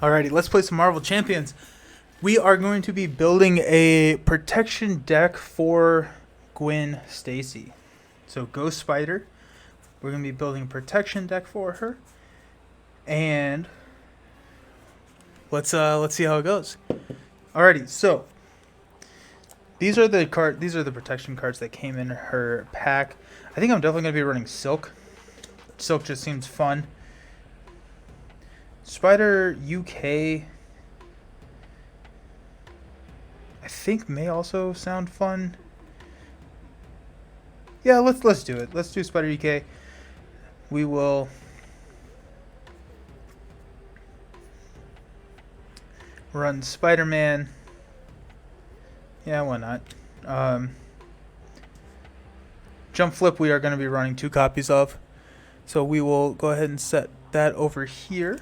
Alrighty, let's play some Marvel Champions. We are going to be building a protection deck for Gwen Stacy. So Ghost Spider, we're going to be building a protection deck for her, and let's see how it goes. Alrighty, so these are the protection cards that came in her pack. I think I'm definitely going to be running Silk. Silk just seems fun. Spider UK, I think, may also sound fun. Yeah, let's do it. Let's do Spider UK. We will run Spider-Man. Yeah, why not? Jump Flip we are going to be running 2 copies of. So we will go ahead and set that over here.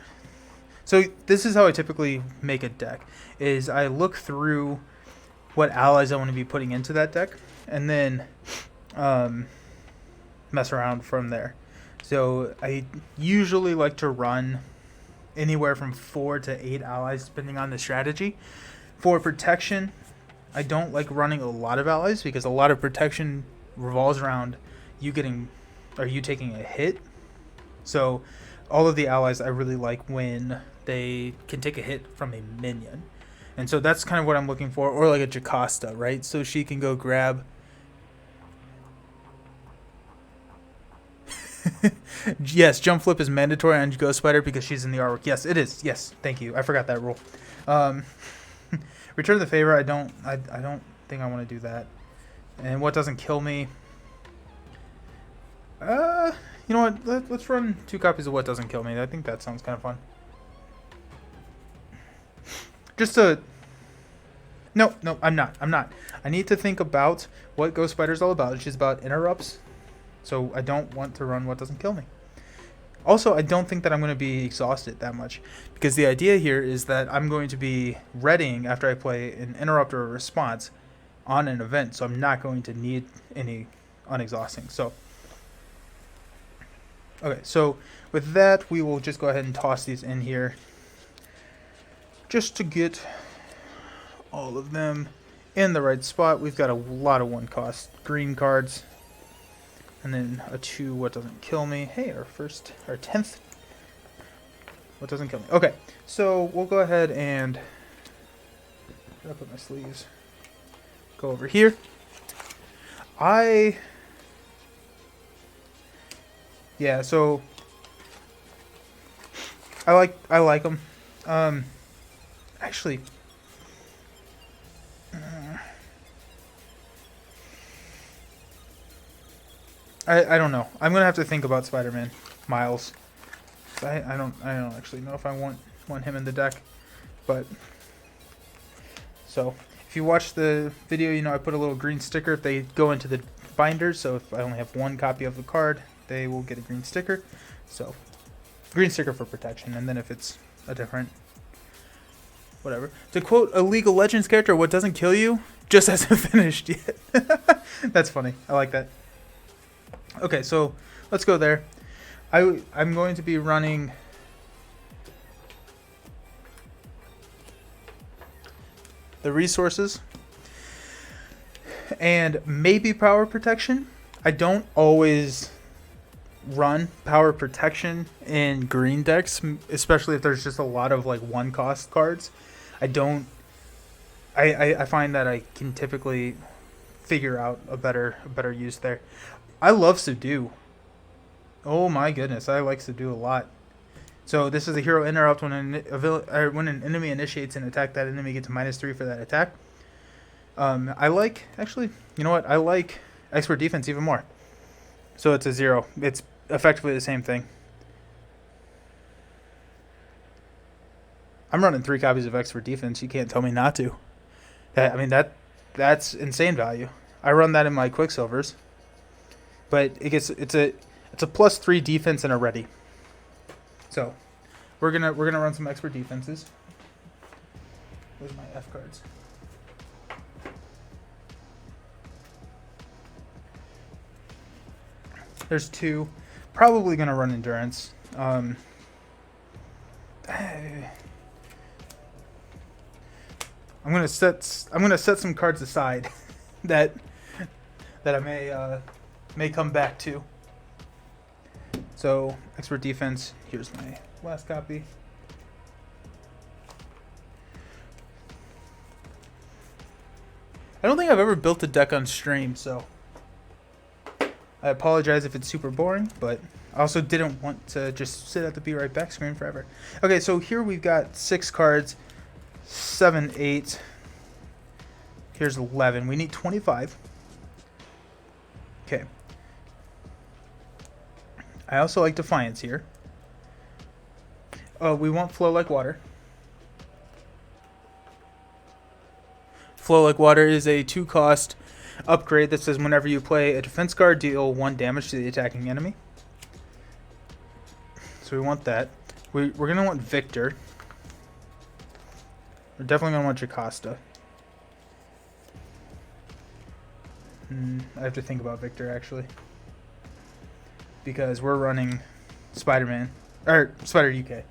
So this is how I typically make a deck, is I look through what allies I want to be putting into that deck, and then mess around from there. So I usually like to run anywhere from 4 to 8 allies, depending on the strategy. For protection, I don't like running a lot of allies, because a lot of protection revolves around you taking a hit. So all of the allies I really like when they can take a hit from a minion. And so that's kind of what I'm looking for. Or like a Jocasta, right? So she can go grab... Yes, Jump Flip is mandatory on Ghost Spider because she's in the artwork. Yes, it is. Yes, thank you. I forgot that rule. Return the Favor, I don't think I want to do that. And what doesn't kill me... you know what? Let's run 2 copies of What Doesn't Kill Me. I think that sounds kind of fun. Just to... No, I'm not. I need to think about what Ghost Spider's all about. She's about interrupts. So I don't want to run What Doesn't Kill Me. Also, I don't think that I'm going to be exhausted that much, because the idea here is that I'm going to be readying after I play an interrupt or a response on an event, so I'm not going to need any unexhausting. So, okay, so with that, we will just go ahead and toss these in here just to get all of them in the right spot. We've got a lot of 1-cost green cards. And then a 2, What Doesn't Kill Me. Hey, our 10th, What Doesn't Kill Me. Okay, so we'll go ahead and up my sleeves. Go over here. Yeah, so I like them. Actually, I don't know. I'm gonna have to think about Spider-Man Miles. I don't actually know if I want him in the deck, but so if you watch the video, you know I put a little green sticker if they go into the binders. So if I only have 1 copy of the card, they will get a green sticker. So green sticker for protection, and then if it's a different whatever. To quote a League of Legends character, what doesn't kill you just hasn't finished yet. That's funny. I like that. Okay, so let's go there. I'm going to be running the resources and maybe power protection. I don't always run power protection in green decks, especially if there's just a lot of like 1-cost cards. I find that I can typically figure out a better use there. I love Subdue. Oh my goodness, I like Subdue a lot. So this is a hero interrupt. When an enemy initiates an attack, that enemy gets a -3 for that attack. Actually, you know what? I like Expert Defense even more. So it's a 0. It's effectively the same thing. I'm running 3 copies of Expert Defense. You can't tell me not to. That's insane value. I run that in my Quicksilvers. But it's a +3 defense and a ready. So we're gonna run some Expert Defenses. Where's my F cards? There's 2. Probably gonna run Endurance. I'm gonna set some cards aside that I may come back to. So expert defense. Here's my last copy. I don't think I've ever built a deck on stream, so I apologize if it's super boring, but I also didn't want to just sit at the be right back screen forever. Okay, so here we've got 6 cards, 7, 8. Here's 11. We need 25. Okay. I also like Defiance here. We want Flow Like Water. Flow Like Water is a 2-cost upgrade that says whenever you play a defense card, deal 1 damage to the attacking enemy. So we want that. We're going to want Victor. We're definitely going to want Jocasta. I have to think about Victor, actually. Because we're running Spider-Man. Or Spider UK.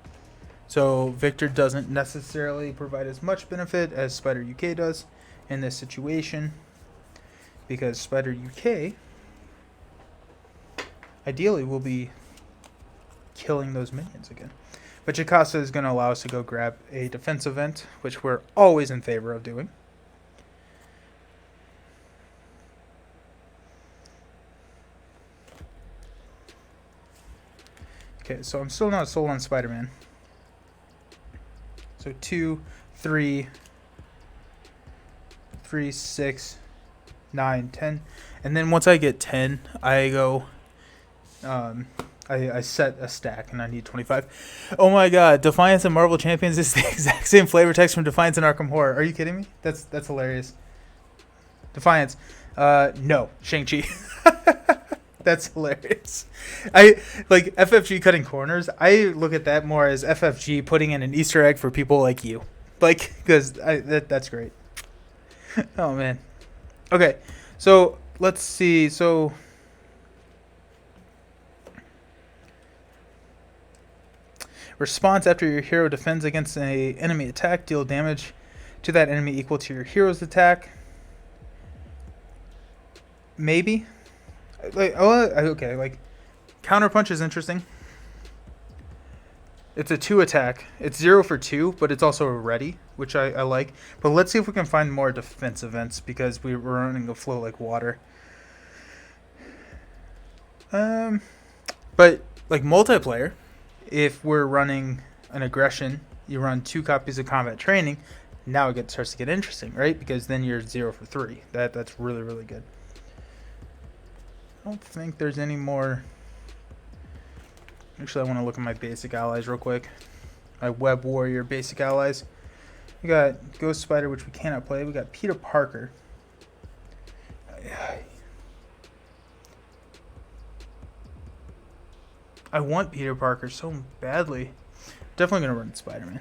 So Victor doesn't necessarily provide as much benefit as Spider UK does in this situation. Because Spider UK ideally will be killing those minions again. But Jocasta is going to allow us to go grab a defense event, which we're always in favor of doing. Okay, so I'm still not sold on Spider-Man. So 2, 3, 6, 9, 10. And then once I get 10, I go... I set a stack and I need 25. Oh my god, Defiance and Marvel Champions is the exact same flavor text from Defiance and Arkham Horror. Are you kidding me? That's hilarious. Defiance. No. Shang-Chi. That's hilarious. I like FFG cutting corners. I look at that more as FFG putting in an Easter egg for people like you. Like, because that's great. Oh man. Okay, so let's see. So response after your hero defends against an enemy attack, deal damage to that enemy equal to your hero's attack. Maybe. Like, oh, okay. Like, counterpunch is interesting. It's a 2 attack. It's 0 for 2, but it's also a ready, which I like. But let's see if we can find more defense events because we're running a Flow Like Water. But like multiplayer, if we're running an aggression, you run 2 copies of combat training. Now it starts to get interesting, right? Because then you're 0 for 3. That's really, really good. I don't think there's any more. Actually, I want to look at my basic allies real quick. My Web Warrior basic allies. We got Ghost Spider, which we cannot play. We got Peter Parker. I want Peter Parker so badly. Definitely going to run Spider-Man.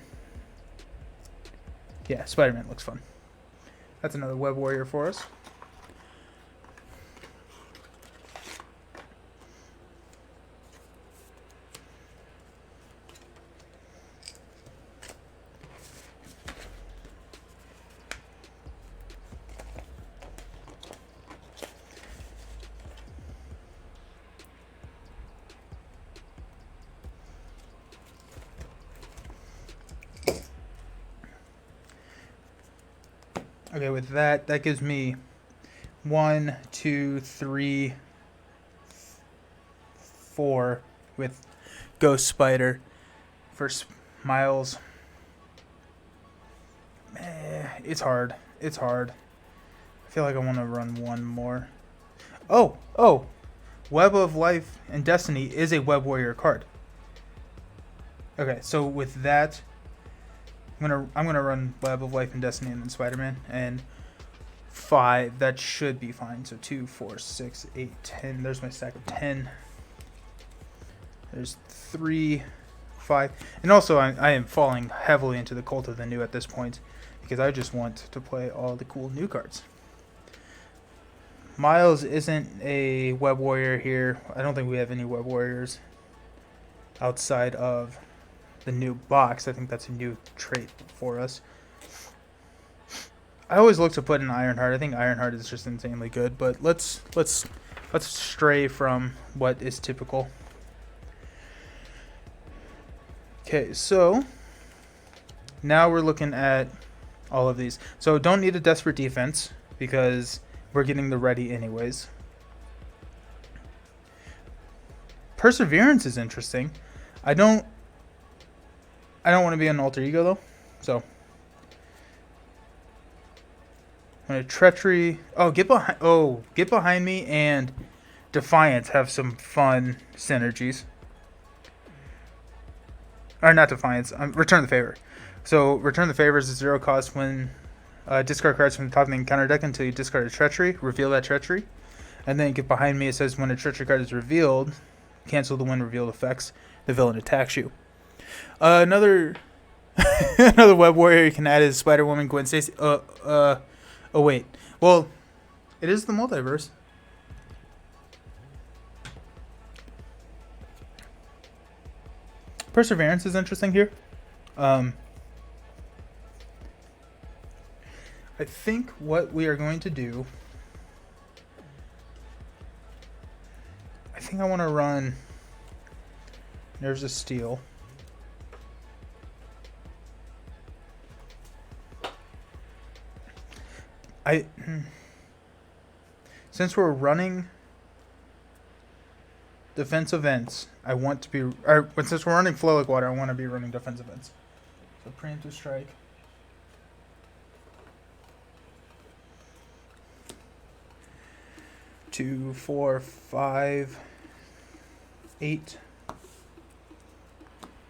Yeah, Spider-Man looks fun. That's another Web Warrior for us. Okay, with that gives me 1, 2, 3, 4 with Ghost Spider. First Miles. It's hard. It's hard. I feel like I want to run one more. Oh! Web of Life and Destiny is a Web Warrior card. Okay, so with that, I'm gonna run Web of Life and Destiny and then Spider-Man and 5. That should be fine. So 2, 4, 6, 8, 10. There's my stack of 10. There's 3, 5, and also I am falling heavily into the Cult of the New at this point because I just want to play all the cool new cards. Miles isn't a Web Warrior here. I don't think we have any Web Warriors outside of the new box. I think that's a new trait for us. I always look to put in Ironheart. I think Ironheart is just insanely good, but let's stray from what is typical. Okay, so now we're looking at all of these. So don't need a Desperate Defense because we're getting the ready anyways. Perseverance is interesting. I don't want to be an Alter Ego though, so Treachery. Get behind me and Defiance have some fun synergies. Or not Defiance. Return the Favor. So Return the Favor is a 0 cost when discard cards from the top of the encounter deck until you discard a Treachery. Reveal that Treachery, and then Get Behind Me. It says when a Treachery card is revealed, cancel the when revealed effects. The villain attacks you. Another another Web Warrior you can add is Spider Woman, Gwen Stacy. Oh wait. Well, it is the multiverse. Perseverance is interesting here. I think what we are going to do. I think I want to run Nerves of Steel. Since we're running defense events, I want to be, since we're running Flow Like Water, I want to be running defense events. So Preemptive Strike. Two, 4, 5, 8.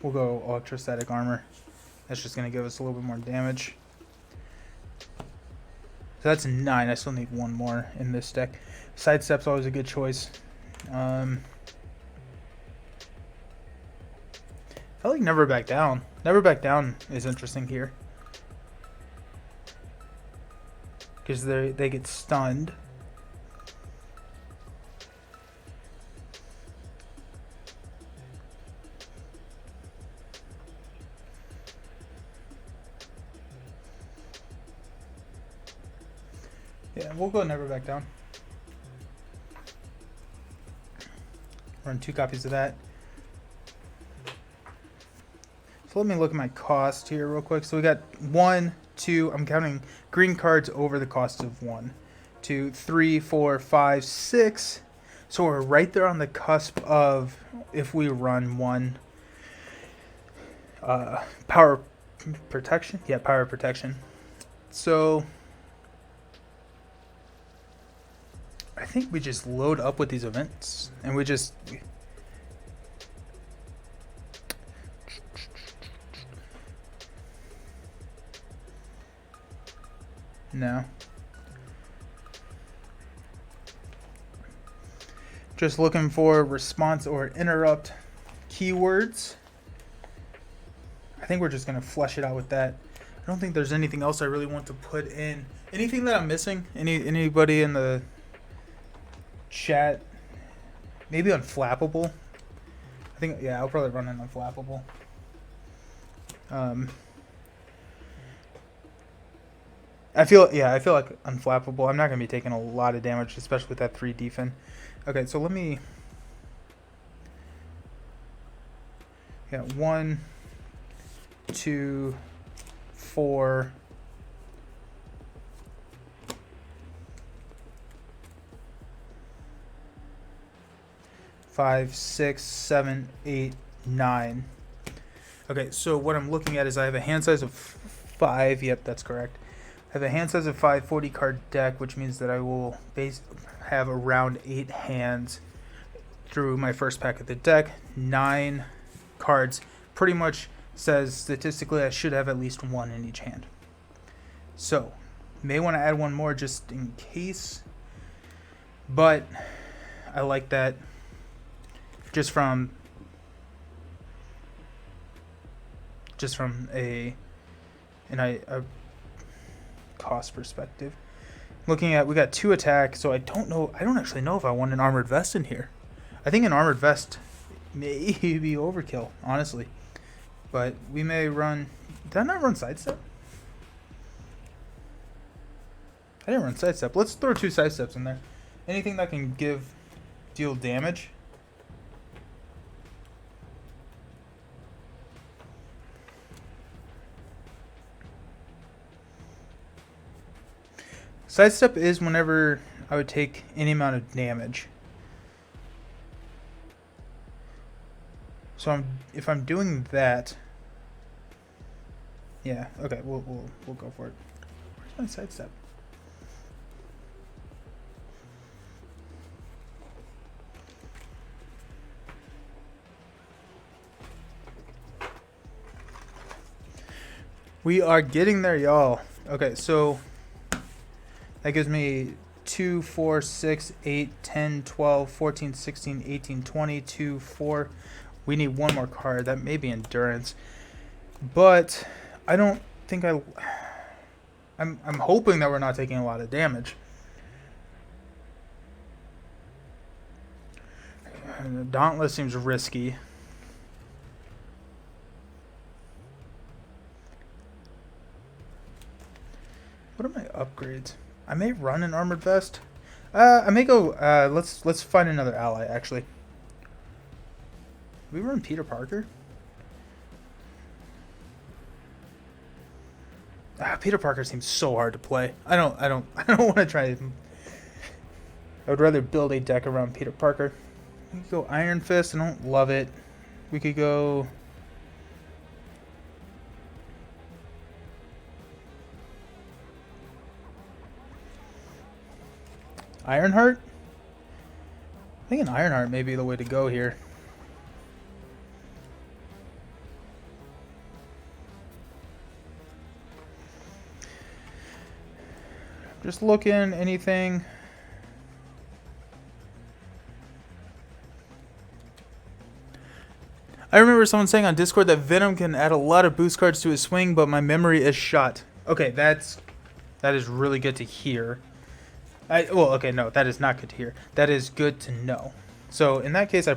We'll go Electrostatic Armor. That's just going to give us a little bit more damage. So that's 9. I still need one more in this deck. Sidestep's always a good choice. I like Never Back Down. Never Back Down is interesting here. Because they get stunned. Yeah, we'll go Never Back Down. Run 2 copies of that. So let me look at my cost here real quick. So we got 1, 2, I'm counting green cards over the cost of 1, 2, 3, 4, 5, 6. So we're right there on the cusp of if we run 1 Power Protection. Yeah, Power Protection. So I think we just load up with these events and we just no. Just looking for response or interrupt keywords. I think we're just going to flush it out with that. I don't think there's anything else I really want to put in. Anything that I'm missing? Anybody in the chat? Maybe Unflappable. I think, yeah, I'll probably run an Unflappable. I feel like Unflappable. I'm not going to be taking a lot of damage, especially with that 3 defense. Okay, so let me... Yeah, 1, 2, 4... 5, 6, 7, 8, 9. Okay, so what I'm looking at is I have a hand size of 5. Yep, that's correct. I have a hand size of 5, 40 card deck, which means that I will have around 8 hands through my first pack of the deck. 9 cards. Pretty much says statistically I should have at least 1 in each hand. So, may want to add 1 more just in case. But I like that just from a cost perspective. Looking at, we got 2 attack, so I don't actually know if I want an armored vest in here. I think an armored vest may be overkill, honestly. But we may run, did I not run sidestep? I didn't run sidestep. Let's throw 2 sidesteps in there. Anything that can deal damage. Sidestep is whenever I would take any amount of damage. So if I'm doing that, yeah, okay, we'll go for it. Where's my sidestep? We are getting there, y'all. Okay, so that gives me 2, 4, 6, 8, 10, 12, 14, 16, 18, 20, 2, 4. We need one more card. That may be endurance. But I don't think I'm hoping that we're not taking a lot of damage. And the Dauntless seems risky. What are my upgrades? I may run an armored vest. I may go. Let's find another ally. Actually, we run Peter Parker. Peter Parker seems so hard to play. I don't want to try. I would rather build a deck around Peter Parker. We could go Iron Fist. I don't love it. We could go. Ironheart? I think an Ironheart may be the way to go here. Just looking, anything. I remember someone saying on Discord that Venom can add a lot of boost cards to his swing, but my memory is shot. Okay, that is really good to hear. Well, okay, no, that is not good to hear. That is good to know. So in that case, I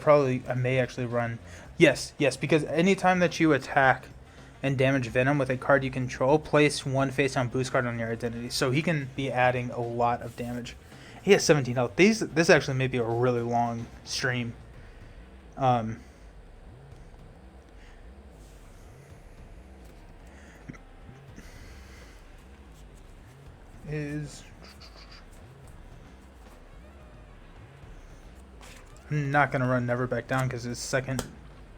may actually run. Yes, because anytime that you attack and damage Venom with a card you control, place 1 face-down boost card on your identity. So he can be adding a lot of damage. He has 17 health. This actually may be a really long stream. I'm not going to run Never Back Down because his second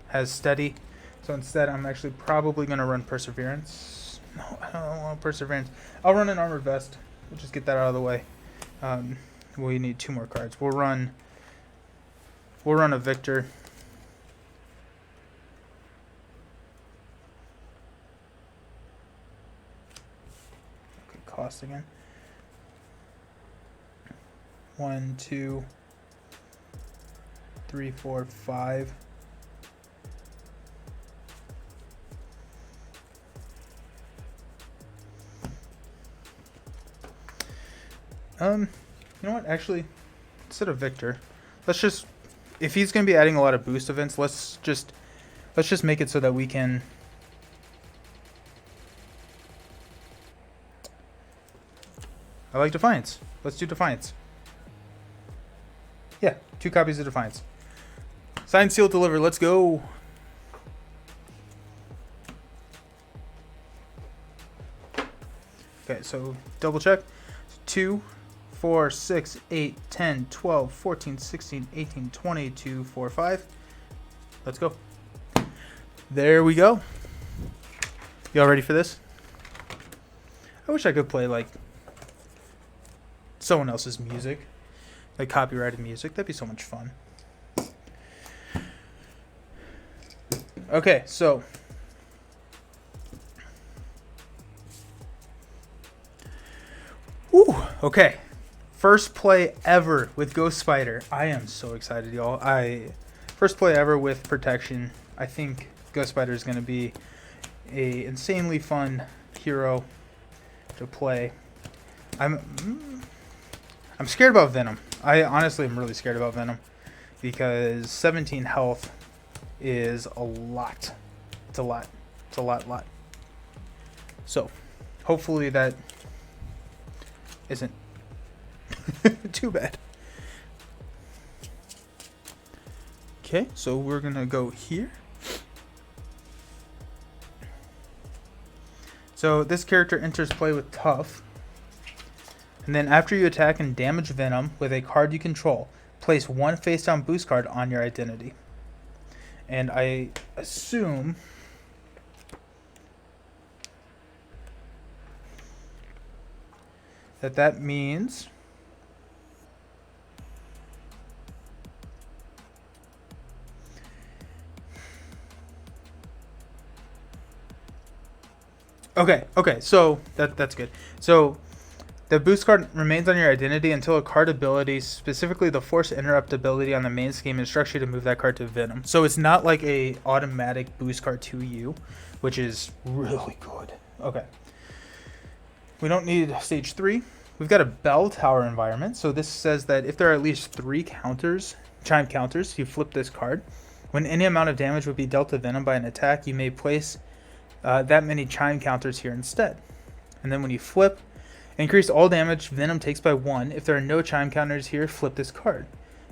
has steady. So instead, I'm actually probably going to run Perseverance. No, I don't want Perseverance. I'll run an Armored Vest. We'll just get that out of the way. We need 2 more cards. We'll run a Victor. Okay, cost again. 1, 2, 3, 4, 5. You know what? Actually, instead of Victor, let's just, if he's going to be adding a lot of boost events, let's just make it so that we can. I like Defiance. Let's do Defiance. Yeah, 2 copies of Defiance. Signed, sealed, delivered. Let's go. Okay, so double check. 2, 4, 6, 8, 10, 12, 14, 16, 18, 20, 2, 4, 5. Let's go. There we go. Y'all ready for this? I wish I could play like someone else's music. Like copyrighted music. That'd be so much fun. Okay, so okay. First play ever with Ghost Spider. I am so excited, y'all. First play ever with Protection. I think Ghost Spider is going to be a insanely fun hero to play. I'm scared about Venom. I honestly am really scared about Venom because 17 health is a lot. It's a lot. It's a lot. So, hopefully that isn't Too bad. Okay, so we're gonna go here. So this character enters play with Tough. And then after you attack and damage Venom with a card you control, place one face down boost card on your identity. And I assume that means okay, so that's good. So the boost card remains on your identity until a card ability, specifically the Force Interrupt ability on the main scheme, instructs you to move that card to Venom. So it's not like a automatic boost card to you, which is really good. Okay. We don't need stage 3. We've got a bell tower environment. So this says that if there are at least 3 counters, chime counters, you flip this card. When any amount of damage would be dealt to Venom by an attack, you may place that many chime counters here instead. And then when you flip, increase all damage Venom takes by 1. If there are no chime counters here, flip this card.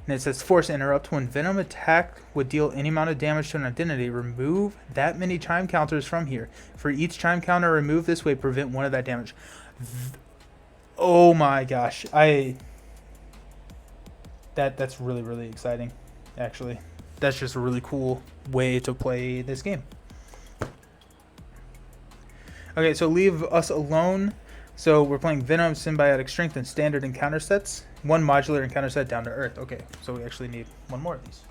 And it says Force Interrupt. When Venom attack would deal any amount of damage to an identity, remove that many chime counters from here. For each chime counter removed this way, prevent 1 of that damage. Oh my gosh. That's really, really exciting, actually. That's just a really cool way to play this game. Okay, so leave us alone. So we're playing Venom, Symbiotic Strength, and Standard encounter sets. 1 modular encounter set down to Earth. Okay, so we actually need 1 more of these.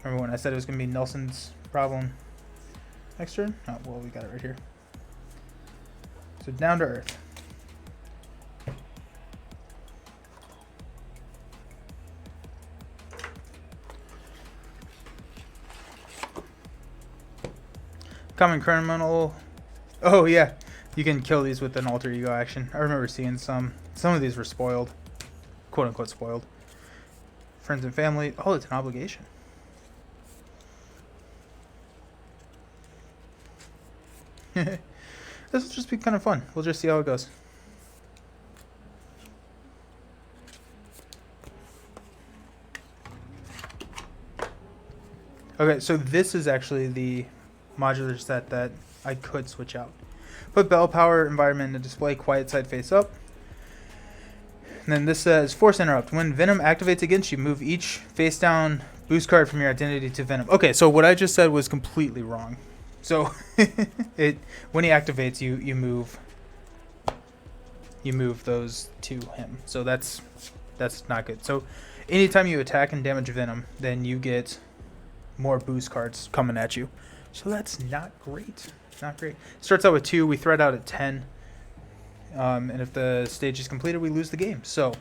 Remember when I said it was going to be Nelson's problem next turn? Oh, well, we got it right here. So down to Earth. Common Criminal. Oh, yeah. You can kill these with an alter ego action. I remember seeing some. Some of these were spoiled. Quote unquote spoiled. Friends and family. Oh, it's an obligation. This will just be kind of fun. We'll just see how it goes. Okay, so this is actually the modular set that I could switch out. Put Bell Power environment in the display, quiet side face up. And then this says Force Interrupt. When Venom activates against you, move each face down boost card from your identity to Venom. Okay, so what I just said was completely wrong. So when he activates, you move those to him. So that's not good. So anytime you attack and damage Venom, then you get more boost cards coming at you. So that's not great. Not great. Starts out with 2. We thread out at 10. And if the stage is completed, we lose the game. So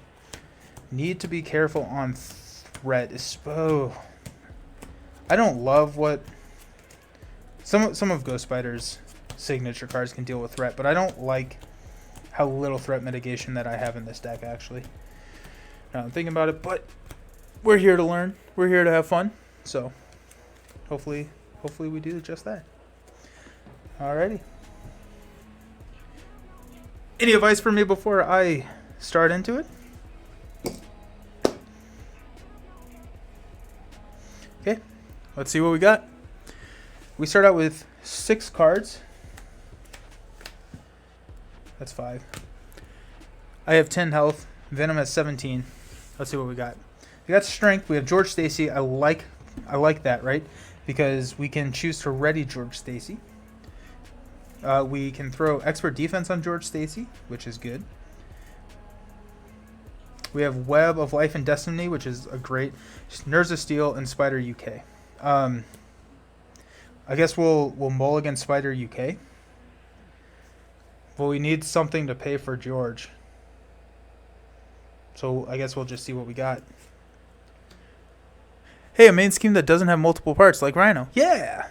need to be careful on threat. Oh, I don't love what some of Ghost Spider's signature cards can deal with threat, but I don't like how little threat mitigation that I have in this deck, actually. Now I'm thinking about it, but we're here to learn. We're here to have fun. So hopefully we do just that. Alrighty. Any advice for me before I start into it? Okay, let's see what we got. We start out with 6 cards. That's 5. I have 10 health. Venom has 17. Let's see what we got. We got Strength. We have George Stacy. I like that, right? Because we can choose to ready George Stacy. We can throw Expert Defense on George Stacy, which is good. We have Web of Life and Destiny, which is a great. Nerves of Steel and Spider UK. I guess we'll mulligan Spider UK. Well, we need something to pay for George. So I guess we'll just see what we got. Hey, a main scheme that doesn't have multiple parts, like Rhino. Yeah.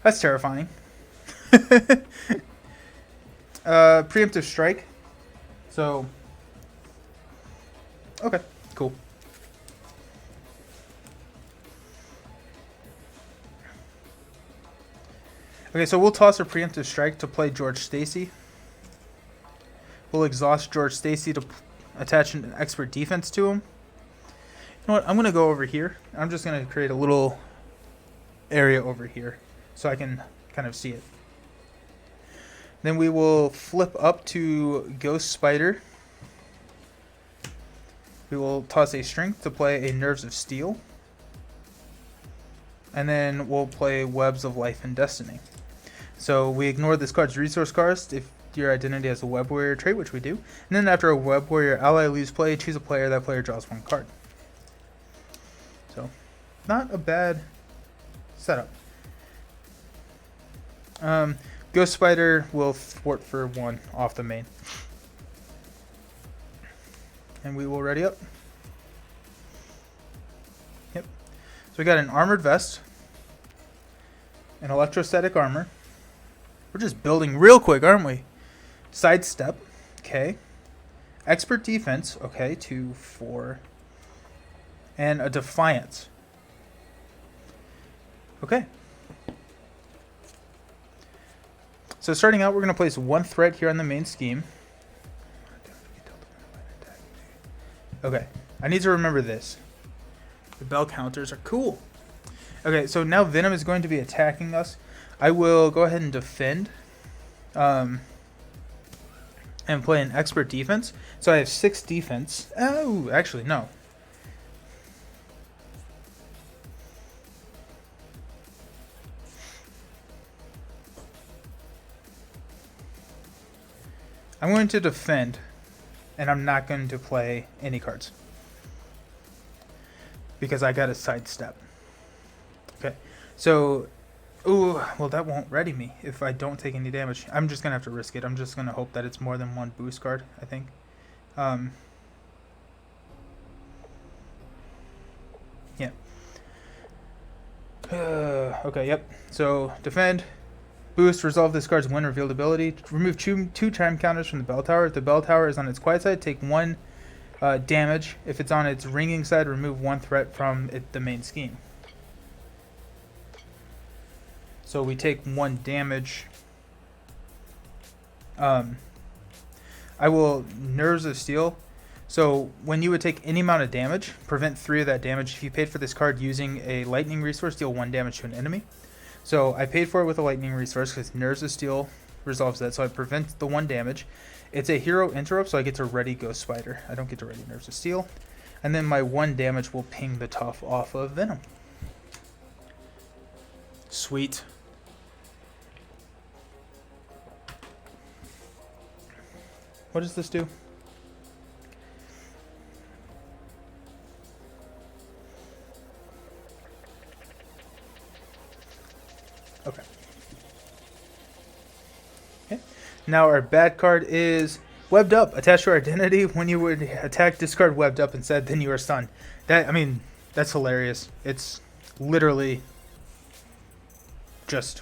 That's terrifying. Preemptive Strike. So, okay, cool. Okay, so we'll toss a Preemptive Strike to play George Stacy. We'll exhaust George Stacy to attach an expert defense to him. You know what? I'm going to go over here. I'm just going to create a little area over here so I can kind of see it. Then we will flip up to Ghost Spider. We will toss a Strength to play a Nerves of Steel. And then we'll play Webs of Life and Destiny. So we ignore this card's resource cost if your identity has a Web Warrior trait, which we do. And then after a Web Warrior ally leaves play, choose a player. That player draws one card. So, not a bad setup. Ghost Spider will thwart for 1 off the main. And we will ready up. Yep. So we got an Armored Vest, an Electrostatic Armor. We're just building real quick, aren't we? Sidestep, okay. Expert Defense, okay, 2, 4. And a Defiance. Okay. So starting out, we're going to place 1 threat here on the main scheme. Okay, I need to remember this. The bell counters are cool. Okay, so now Venom is going to be attacking us. I will go ahead and defend. And play an expert defense. So I have 6 defense. Oh, actually, no. I'm going to defend, and I'm not going to play any cards. Because I got a sidestep. Okay, so, ooh, well that won't ready me if I don't take any damage. I'm just going to have to risk it. I'm just going to hope that it's more than 1 boost card, I think. Yeah. Okay, yep. So, defend. Boost, resolve this card's when revealed ability. Remove 2 time counters from the bell tower. If the bell tower is on its quiet side, take 1 damage. If it's on its ringing side, remove 1 threat from the main scheme. So we take 1 damage. I will Nerves of Steel. So when you would take any amount of damage, prevent 3 of that damage. If you paid for this card using a lightning resource, deal 1 damage to an enemy. So I paid for it with a lightning resource because Nerves of Steel resolves that. So I prevent the 1 damage. It's a hero interrupt, so I get to ready Ghost Spider. I don't get to ready Nerves of Steel. And then my 1 damage will ping the tough off of Venom. Sweet. What does this do? Okay. Okay. Now our bad card is Webbed Up. Attached to our identity. When you would attack, discard Webbed Up instead, then you are stunned. I mean, that's hilarious. It's literally just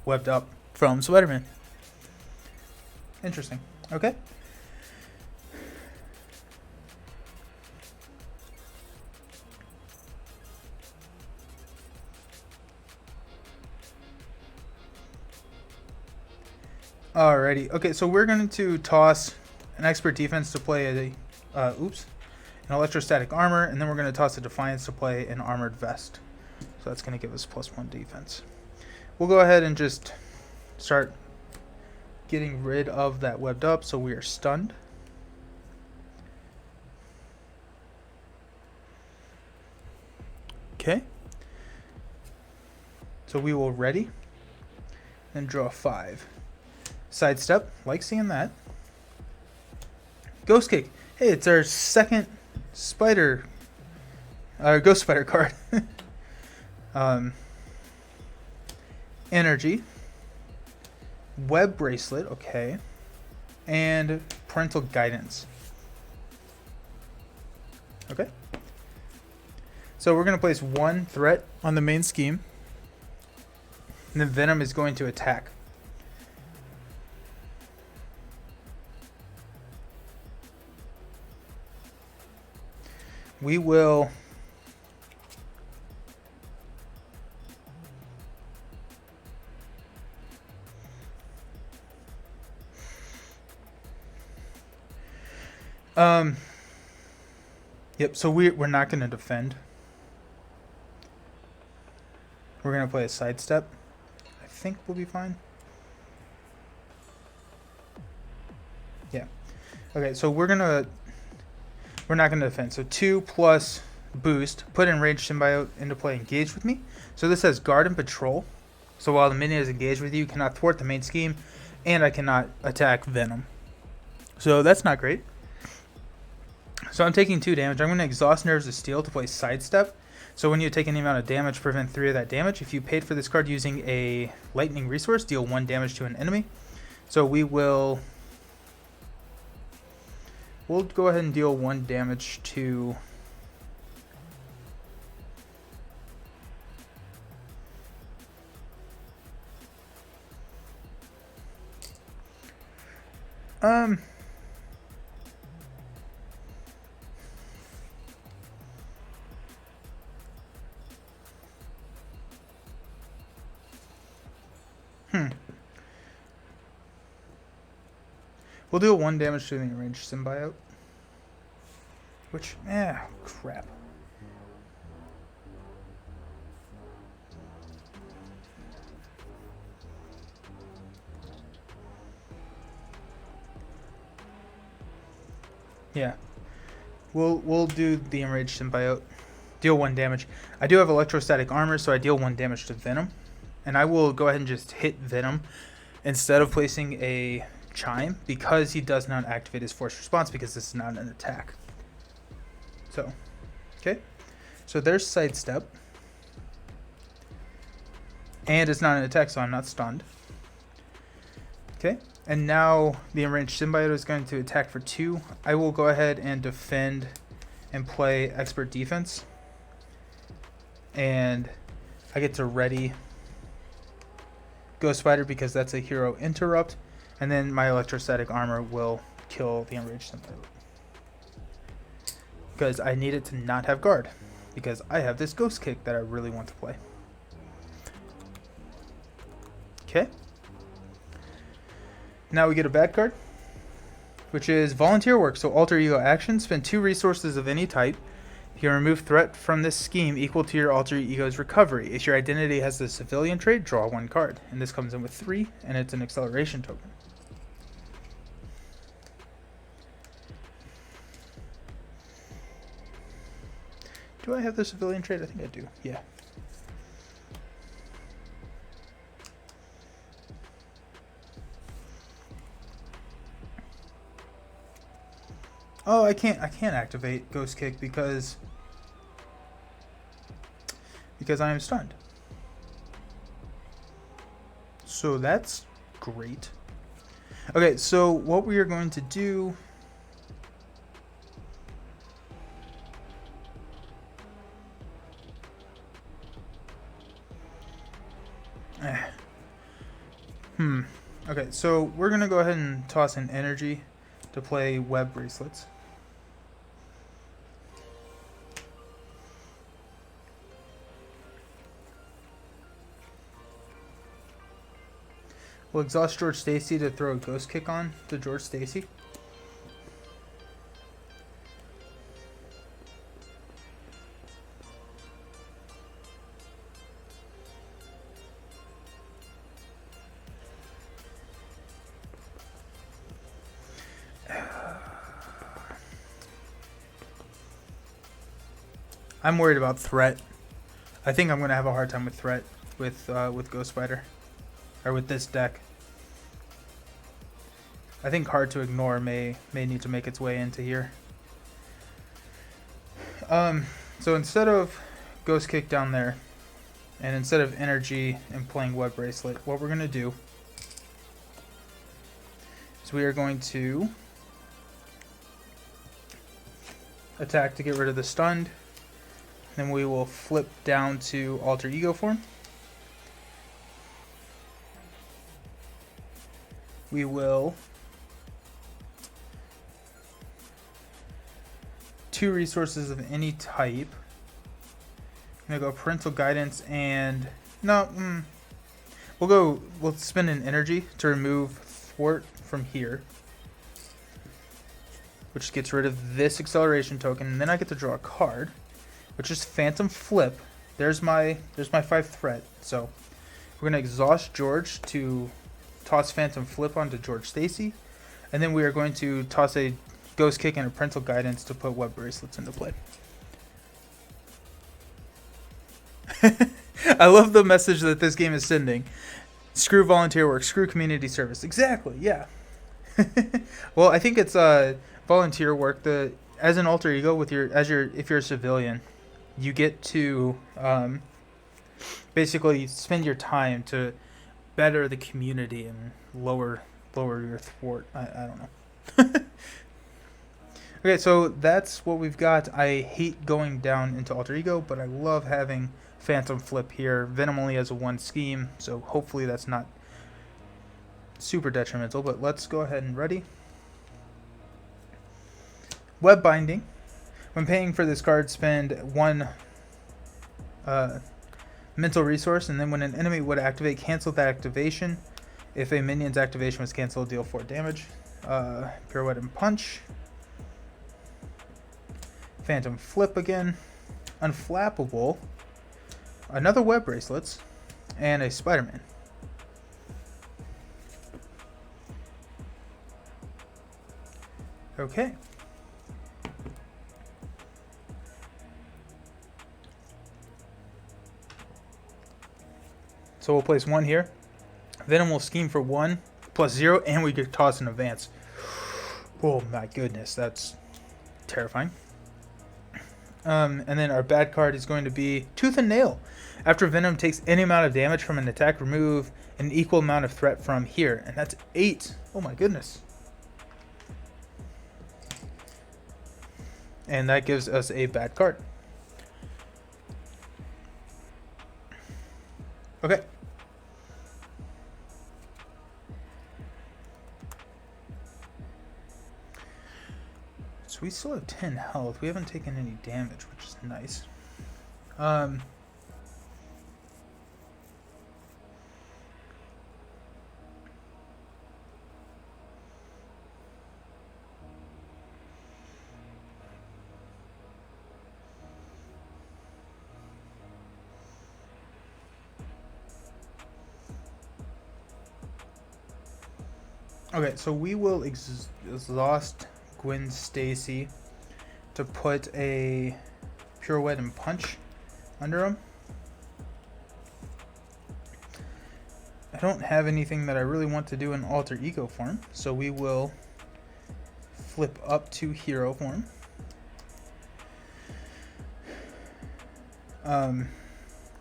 Webbed Up from Spider-Man. Interesting. Okay. Alrighty. Okay, so we're going to toss an expert defense to play an electrostatic armor, and then we're going to toss a defiance to play an armored vest. So that's going to give us +1 defense. We'll go ahead and just start getting rid of that Webbed Up, so we are stunned. Okay. So we will ready and draw 5. Sidestep, like seeing that. Ghost Kick. Hey, it's our second Ghost Spider card. Energy. Web Bracelet, okay. And Parental Guidance. Okay. So we're going to place 1 threat on the main scheme. And then Venom is going to attack. We will Yep, so we're not going to defend. We're going to play a sidestep. I think we'll be fine. Yeah. Okay, so we're not going to defend. So 2 plus boost, put Enraged Symbiote into play, engage with me. So this says guard and patrol. So while the minion is engaged with you, cannot thwart the main scheme, and I cannot attack Venom. So that's not great. So I'm taking 2 damage. I'm going to exhaust Nerves of Steel to play Sidestep. So when you take any amount of damage, prevent 3 of that damage. If you paid for this card using a lightning resource, deal 1 damage to an enemy. So we'll go ahead and deal 1 damage to we'll deal 1 damage to the Enraged Symbiote. Which, crap. Yeah. We'll do the Enraged Symbiote. Deal 1 damage. I do have Electrostatic Armor, so I deal 1 damage to Venom. And I will go ahead and just hit Venom instead of placing a Chime, because he does not activate his force response, because this is not an attack. So, okay. So there's Sidestep. And it's not an attack, so I'm not stunned. Okay. And now the Enraged Symbiote is going to attack for 2. I will go ahead and defend and play Expert Defense. And I get to ready Ghost Spider because that's a hero interrupt. And then my Electrostatic Armor will kill the Enraged Symbiote. Because I need it to not have guard. Because I have this Ghost Kick that I really want to play. Okay. Now we get a bad card, which is Volunteer Work. So Alter Ego action, spend 2 resources of any type. You can remove threat from this scheme equal to your Alter Ego's recovery. If your identity has the civilian trait, draw 1 card. And this comes in with 3, and it's an acceleration token. Do I have the civilian trait? I think I do. Yeah. Oh, I can't activate Ghost Kick because I am stunned. So that's great. Okay, so what we are going to do Okay, so we're going to go ahead and toss in energy to play Web Bracelets. We'll exhaust George Stacy to throw a Ghost Kick on to George Stacy. I'm worried about threat. I think I'm going to have a hard time with threat with Ghost Spider. Or with this deck. I think Hard to Ignore may need to make its way into here. So instead of Ghost Kick down there, and instead of energy and playing Web Bracelet, what we're going to do is we are going to attack to get rid of the stunned. Then we will flip down to Alter Ego form. We will 2 resources of any type. I'm gonna go Parental Guidance and we'll spend an energy to remove Thwart from here. which gets rid of this acceleration token, and then I get to draw a card, which is Phantom Flip. There's my 5 threat. So we're gonna exhaust George to toss Phantom Flip onto George Stacy, and then we are going to toss a Ghost Kick and a Parental Guidance to put Web Bracelets into play. I love the message that this game is sending. Screw volunteer work, screw community service. Exactly, yeah. Well, I think it's volunteer work. As an alter ego if you're a civilian, you get to basically spend your time to better the community and lower your thwart. I don't know. Okay, so that's what we've got. I hate going down into alter ego, but I love having Phantom Flip here. Venom only has a 1 scheme, so hopefully that's not super detrimental, but let's go ahead and ready. Web Binding. When paying for this card, spend 1 mental resource, and then when an enemy would activate, cancel that activation. If a minion's activation was canceled, deal 4 damage. Pirouette and Punch. Phantom Flip again. Unflappable. Another Web Bracelets. And a Spider-Man. Okay. So we'll place 1 here. Venom will scheme for 1 plus 0, and we get toss in advance. Oh my goodness, that's terrifying. And then our bad card is going to be Tooth and Nail. After Venom takes any amount of damage from an attack, remove an equal amount of threat from here. And that's 8. Oh my goodness. And that gives us a bad card. Okay. So we still have 10 health. We haven't taken any damage, which is nice. Okay, so we will exhaust Gwen Stacy to put a Pirouette and Punch under him. I don't have anything that I really want to do in alter ego form, so we will flip up to hero form.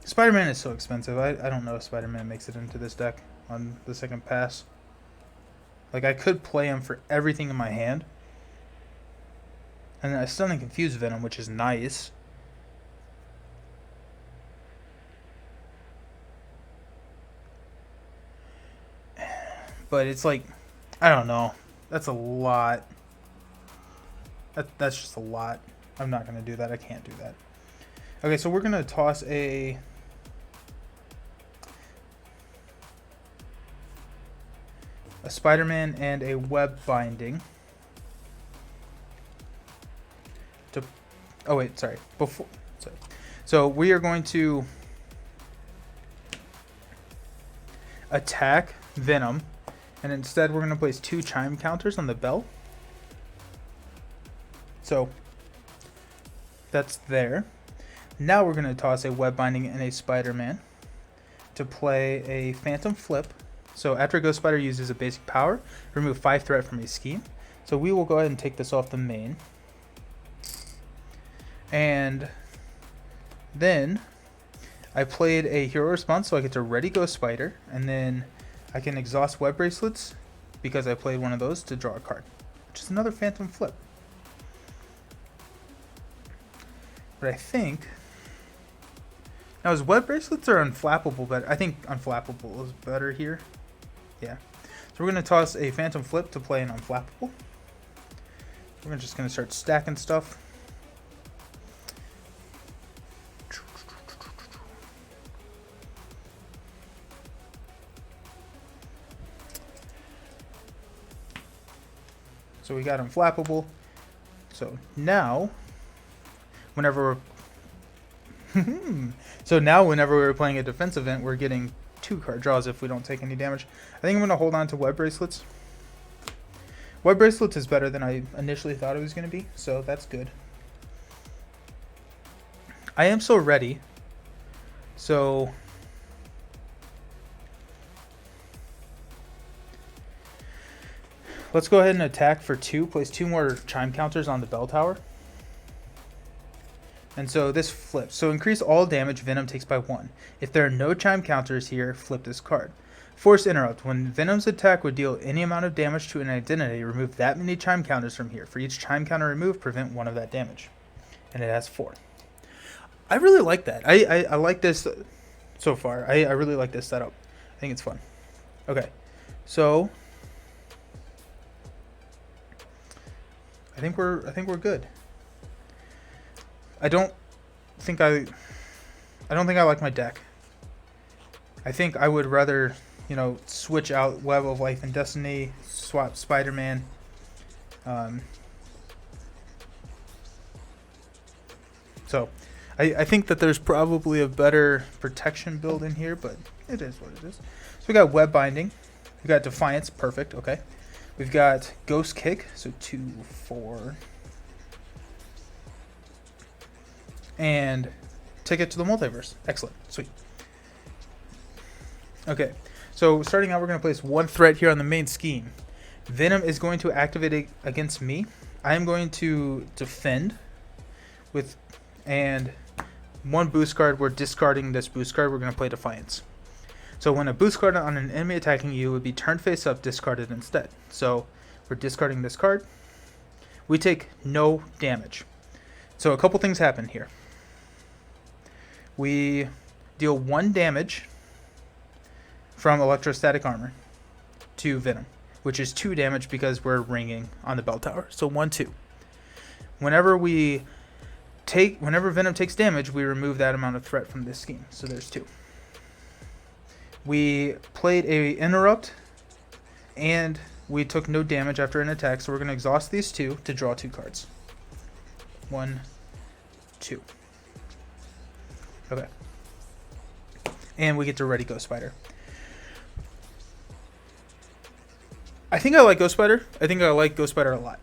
Spider-Man is so expensive. I don't know if Spider-Man makes it into this deck on the second pass. Like, I could play him for everything in my hand. And I still can confuse Venom, which is nice. But it's like, I don't know. That's a lot. That's just a lot. I'm not going to do that. I can't do that. Okay, so we're going to toss a Spider-Man and a Web Binding. Oh wait, sorry. So we are going to attack Venom, and instead we're going to place 2 chime counters on the bell. So that's there. Now we're going to toss a Web Binding and a Spider-Man to play a Phantom Flip. So after Ghost Spider uses a basic power, remove 5 threat from a scheme. So we will go ahead and take this off the main. And then I played a hero response, so I get to ready Ghost Spider, and then I can exhaust Web Bracelets because I played one of those to draw a card, which is another Phantom Flip. But I think now is Web Bracelets or Unflappable better? I think Unflappable is better here. Yeah. So we're gonna toss a Phantom Flip to play an Unflappable. We're just gonna start stacking stuff. So we got Unflappable, So now, whenever whenever we're playing a defense event, we're getting 2 card draws if we don't take any damage. I think I'm going to hold on to Web Bracelets. Web Bracelets is better than I initially thought it was going to be, so that's good. I am so ready. So let's go ahead and attack for 2. Place 2 more chime counters on the bell tower. And so this flips. So increase all damage Venom takes by 1. If there are no chime counters here, flip this card. Force Interrupt. When Venom's attack would deal any amount of damage to an identity, remove that many chime counters from here. For each chime counter removed, prevent 1 of that damage. And it has 4. I really like that. I like this so far. I really like this setup. I think it's fun. Okay. So I think we're good. I don't think I like my deck. I think I would rather, switch out Web of Life and Destiny, swap Spider-Man. So I think that there's probably a better protection build in here, but it is what it is. So we got Web Binding. We got Defiance. Perfect. Okay. We've got Ghost Kick. So 2, 4. And Ticket to the Multiverse. Excellent. Sweet. Okay. So starting out, we're going to place 1 threat here on the main scheme. Venom is going to activate it against me. I am going to defend with... And 1 boost card, we're discarding this boost card, we're going to play Defiance. So when a boost card on an enemy attacking you would be turned face up, discarded instead. So we're discarding this card. We take no damage. So a couple things happen here. We deal 1 damage from Electrostatic Armor to Venom, which is 2 damage because we're ringing on the bell tower. So 1, 2. Whenever Venom takes damage, we remove that amount of threat from this scheme. So there's 2. We played a interrupt, and we took no damage after an attack. So we're going to exhaust these 2 to draw 2 cards. 1, 2. Okay. And we get to Ready Ghost Spider. I think I like Ghost Spider. I think I like Ghost Spider a lot,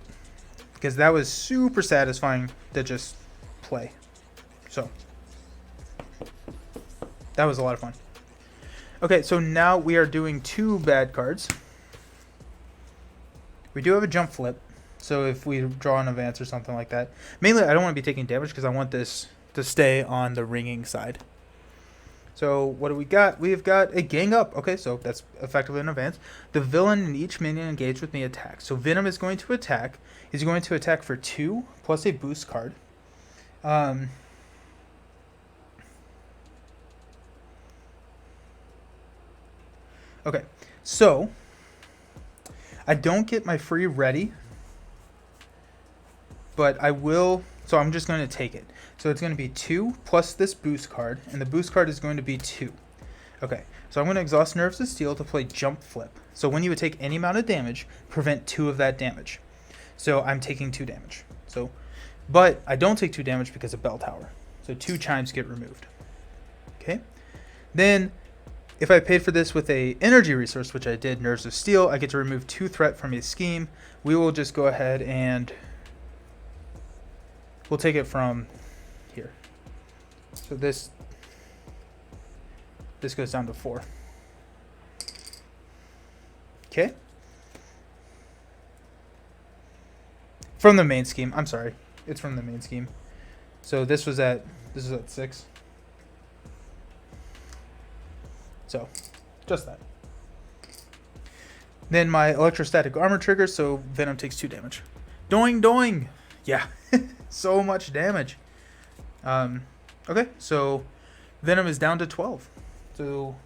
because that was super satisfying to just play. So that was a lot of fun. Okay, so now we are doing 2 bad cards. We do have a jump flip, so if we draw an advance or something like that. Mainly, I don't want to be taking damage because I want this to stay on the ringing side. So what do we got? We've got a Gang Up. Okay, so that's effectively an advance. The villain and each minion engaged with me attack. So Venom is going to attack. He's going to attack for 2 plus a boost card. Okay, so I don't get my free ready, but I will. So I'm just going to take it. So it's going to be 2 plus this boost card, and the boost card is going to be 2. Okay, so I'm going to exhaust Nerves of Steel to play Jump Flip. So when you would take any amount of damage, prevent 2 of that damage. So I'm taking 2 damage. So, but I don't take 2 damage because of Bell Tower. So 2 chimes get removed. Okay, then if I paid for this with a energy resource, which I did, Nerves of Steel, I get to remove 2 threat from a scheme. We will just go ahead and we'll take it from here. So this goes down to 4. Okay. From the main scheme. I'm sorry. It's from the main scheme. So this is at 6. So, just that. Then my Electrostatic Armor triggers, so Venom takes 2 damage. Doing, doing! Yeah, so much damage. Okay, so Venom is down to 12. So,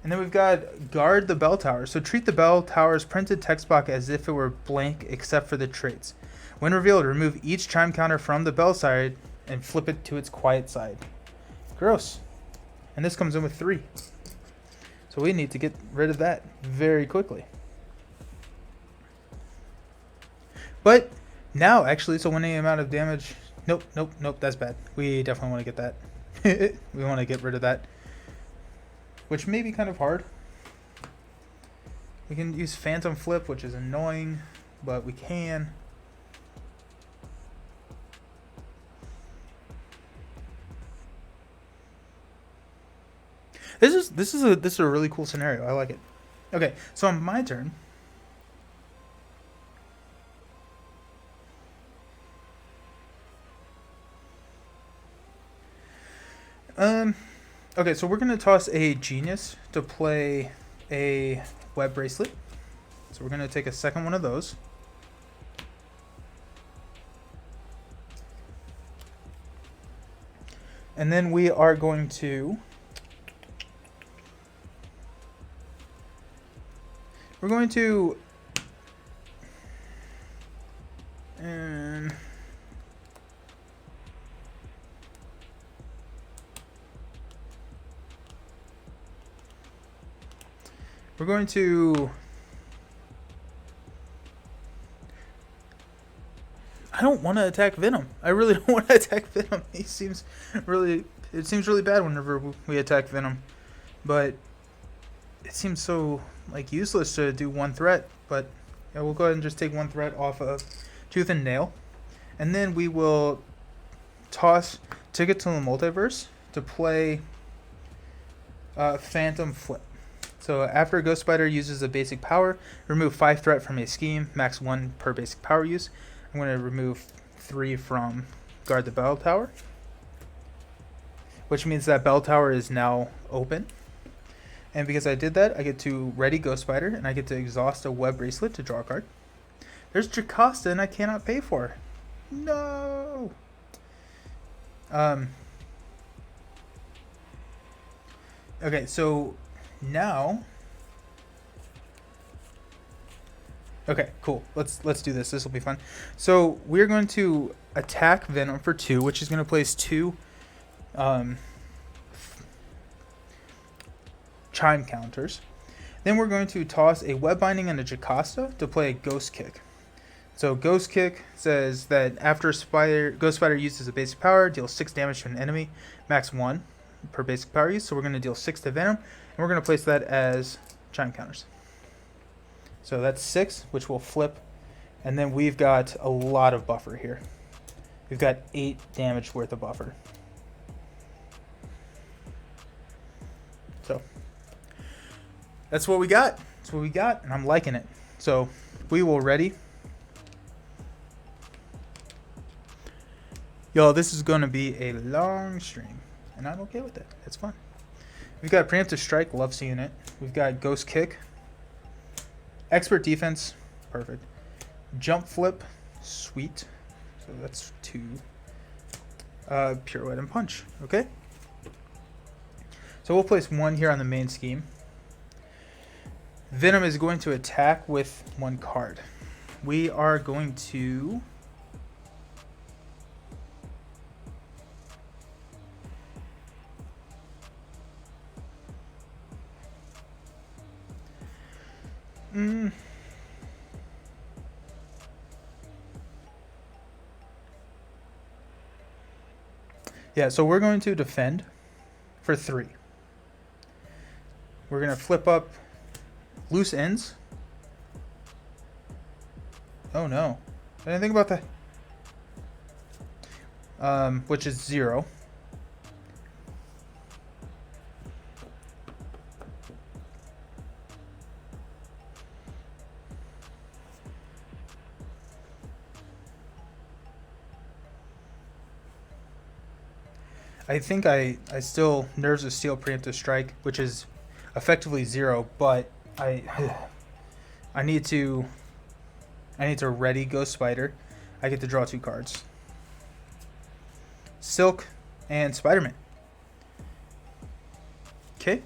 and then we've got Guard the Bell Tower. So treat the Bell Tower's printed text box as if it were blank except for the traits. When revealed, remove each chime counter from the bell side and flip it to its quiet side. Gross. And this comes in with 3. So we need to get rid of that very quickly. But Now, actually, so when the amount of damage... Nope, nope, nope, that's bad. We definitely want to get that. We want to get rid of that. Which may be kind of hard. We can use Phantom Flip, which is annoying, but we can. This is a really cool scenario. I like it. Okay, so on my turn. Okay, so we're gonna toss a Genius to play a Web Bracelet. So we're gonna take a second one of those. And then we are going to... We're going to... We're going to... I don't want to attack Venom. I really don't want to attack Venom. He seems really... It seems really bad whenever we attack Venom. But it seems so, like, useless to do one threat. But yeah, we'll go ahead and just take one threat off of Tooth and Nail. And then we will toss Ticket to the Multiverse to play Phantom Flip. So after a Ghost Spider uses a basic power, remove 5 threat from a scheme, max 1 per basic power use. I'm going to remove 3 from Guard the Bell Tower, which means that Bell Tower is now open. And because I did that, I get to ready Ghost Spider, and I get to exhaust a Web Bracelet to draw a card. There's Jocasta, and I cannot pay for her. No! Okay, so... Now, okay, cool. Let's do this. This will be fun. So we're going to attack Venom for 2, which is going to place 2 chime counters. Then we're going to toss a Web Binding and a Jocasta to play a Ghost Kick. So Ghost Kick says that after Ghost Spider uses a basic power, deal 6 damage to an enemy, max 1 per basic power use. So we're going to deal 6 to Venom. We're going to place that as chime counters. So that's 6, which will flip. And then we've got a lot of buffer here. We've got 8 damage worth of buffer. So that's what we got. That's what we got, and I'm liking it. So we will ready. Y'all, this is going to be a long stream, and I'm okay with it. It's fun. We've got Preemptive Strike, love seeing it. We've got Ghost Kick. Expert Defense, perfect. Jump Flip, sweet. So that's 2. Pirouette and Punch, okay? So we'll place 1 here on the main scheme. Venom is going to attack with 1 card. We are going to... Yeah, so we're going to defend for 3. We're going to flip up Loose Ends. Oh no. I didn't think about that. Which is 0. I think I still Nerves of Steel Preemptive Strike, which is effectively 0, but I need to ready Ghost Spider. I get to draw 2 cards. Silk and Spider-Man. Okay.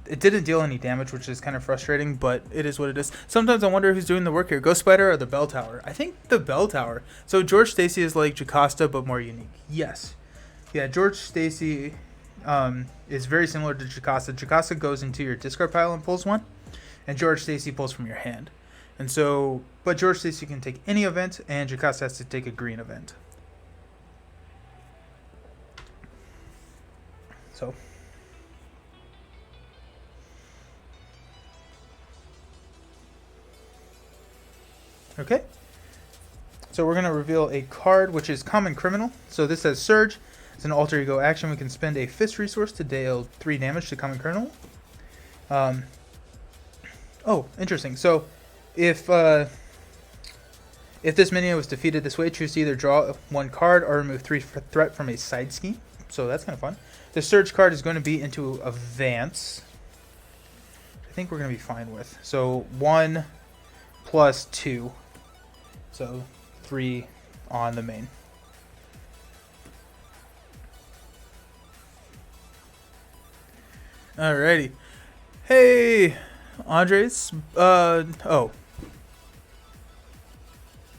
It didn't deal any damage, which is kind of frustrating, but it is what it is. Sometimes I wonder who's doing the work here, Ghost Spider or the Bell Tower. I think the Bell Tower. So George Stacy is like Jocasta, but more unique. Yes. Yeah, George Stacy is very similar to Jocasta. Jocasta goes into your discard pile and pulls 1, and George Stacy pulls from your hand. And so, but George Stacy can take any event, and Jocasta has to take a green event. So. Okay. So we're going to reveal a card, which is Common Criminal. So this says Surge. It's an alter ego action. We can spend a fist resource to deal 3 damage to Common Criminal. Oh, interesting. So if this minion was defeated this way, choose to either draw 1 card or remove 3 threat from a side scheme. So that's kind of fun. The Surge card is going to be into Advance. I think we're going to be fine with. So 1 plus 2. So 3 on the main. Alrighty. Hey, Andres. Oh.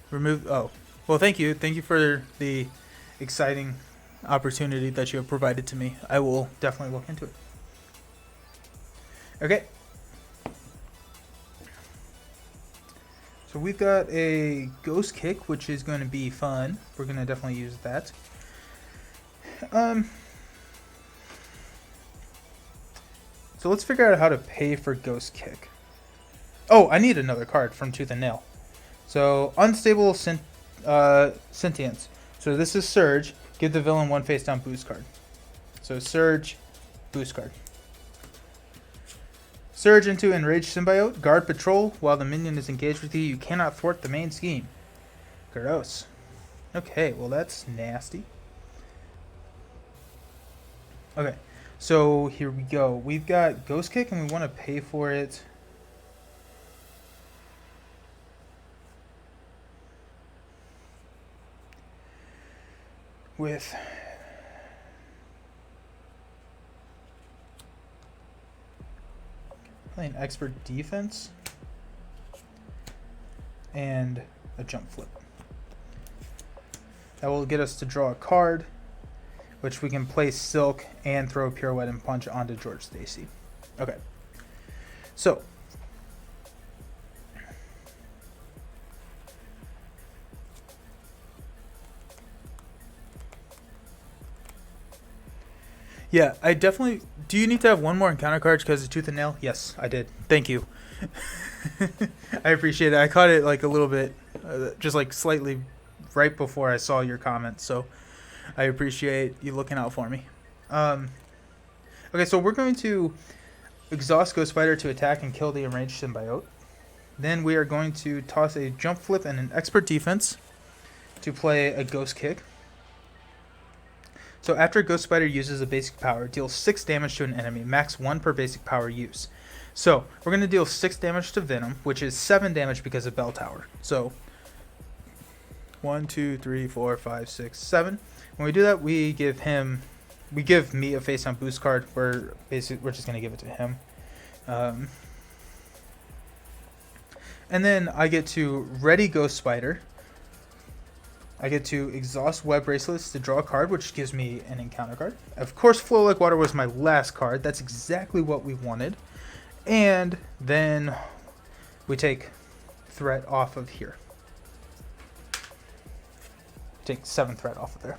Remove. Oh. Well, thank you. Thank you for the exciting opportunity that you have provided to me. I will definitely look into it. Okay. So we've got a Ghost Kick, which is going to be fun. We're going to definitely use that. So let's figure out how to pay for Ghost Kick. Oh, I need another card from Tooth and Nail. So Unstable Sentience. So this is Surge. Give the villain 1 face down boost card. So Surge, boost card. Surge into Enraged Symbiote. Guard Patrol. While the minion is engaged with you, you cannot thwart the main scheme. Gross. Okay, well that's nasty. Okay, so here we go. We've got Ghost Kick and we want to pay for it. With playing Expert Defense and a Jump Flip. That will get us to draw a card, which we can play Silk and throw Pirouette and Punch onto George Stacy. Okay. So. Yeah, I definitely... Do you need to have one more encounter card because of Tooth and Nail? Yes, I did. Thank you. I appreciate it. I caught it like a little bit, just like slightly right before I saw your comment. So I appreciate you looking out for me. Okay, so we're going to exhaust Ghost Spider to attack and kill the Enraged Symbiote. Then we are going to toss a Jump Flip and an Expert Defense to play a Ghost Kick. So after Ghost Spider uses a basic power, deal 6 damage to an enemy, max 1 per basic power use. So we're going to deal 6 damage to Venom, which is 7 damage because of Bell Tower. So 1, 2, 3, 4, 5, 6, 7. When we do that, we give me a face down boost card. We're just going to give it to him. And then I get to ready Ghost Spider. I get to exhaust Web Bracelets to draw a card, which gives me an encounter card. Of course, Flow Like Water was my last card. That's exactly what we wanted. And then we take threat off of here. Take 7 threat off of there.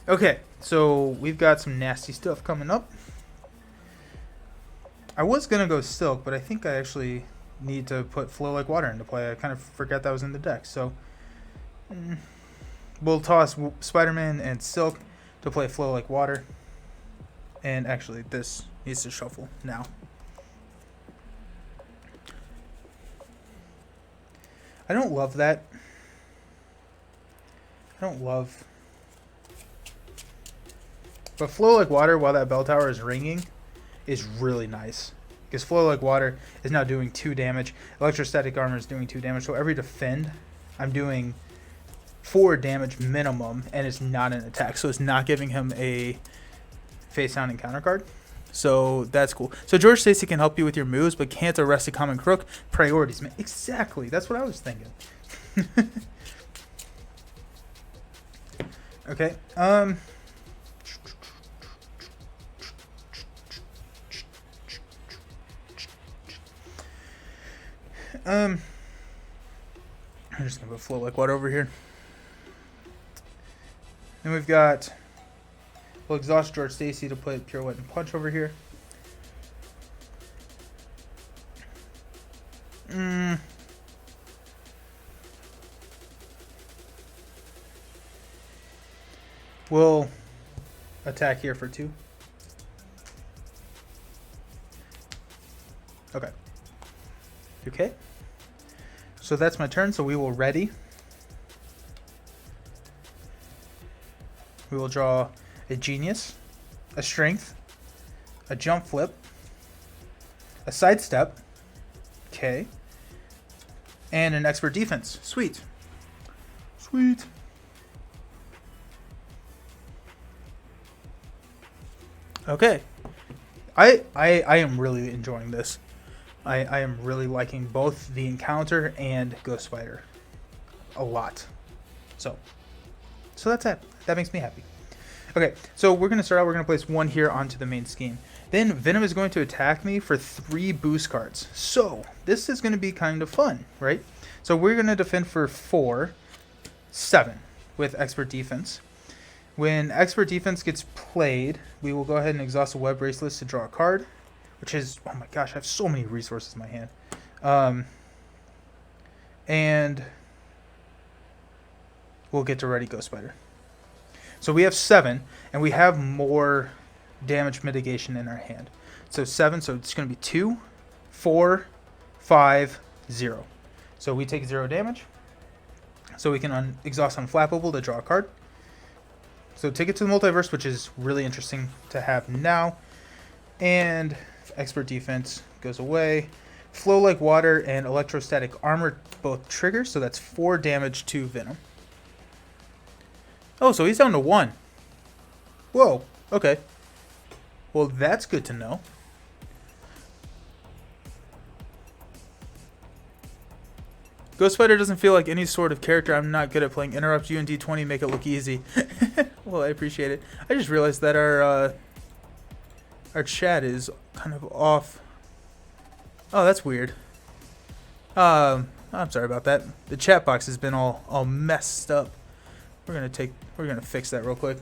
Okay, so we've got some nasty stuff coming up. I was going to go Silk, but I think I actually need to put Flow Like Water into play. I kind of forgot that was in the deck, so... We'll toss Spider-Man and Silk to play Flow Like Water. And actually, this needs to shuffle now. I don't love that. I don't love... But Flow Like Water, while that Bell Tower is ringing, is really nice. Because Flow Like Water is now doing 2 damage. Electrostatic Armor is doing 2 damage. So every defend, I'm doing 4 damage minimum, and it's not an attack, so it's not giving him a face down encounter card. So that's cool. So George Stacy can help you with your moves, but can't arrest a common crook. Priorities, man. Exactly. That's what I was thinking. Okay. I'm just going to put Flow Like Water over here. Then we've got, we'll exhaust George Stacy to put Pirouette and Punch over here. We'll attack here for 2. Okay. Okay. So that's my turn, so we will ready. We will draw a Genius, a Strength, a Jump Flip, a Sidestep, okay, and an Expert Defense. Sweet. Sweet. Okay. I am really enjoying this. I am really liking both the Encounter and Ghost Spider a lot. So that's it. That makes me happy. Okay, so we're going to start out. We're going to place 1 here onto the main scheme. Then Venom is going to attack me for 3 boost cards. So this is going to be kind of fun, right? So we're going to defend for 4, 7 with Expert Defense. When Expert Defense gets played, we will go ahead and exhaust a Web Bracelets to draw a card. Which is, oh my gosh, I have so many resources in my hand. And we'll get to ready Ghost Spider. So we have 7, and we have more damage mitigation in our hand. So 7, so it's going to be 2, 4, 5, 0. So we take 0 damage. So we can exhaust Unflappable to draw a card. So take it to the Multiverse, which is really interesting to have now. And Expert Defense goes away. Flow Like Water and Electrostatic Armor both trigger, so that's 4 damage to Venom. Oh, so he's down to 1. Whoa, okay. Well, that's good to know. Ghost Spider doesn't feel like any sort of character I'm not good at playing. Interrupt you and D20, make it look easy. Well, I appreciate it. I just realized that our chat is kind of off. Oh, that's weird. I'm sorry about that. The chat box has been all messed up. We're gonna fix that real quick.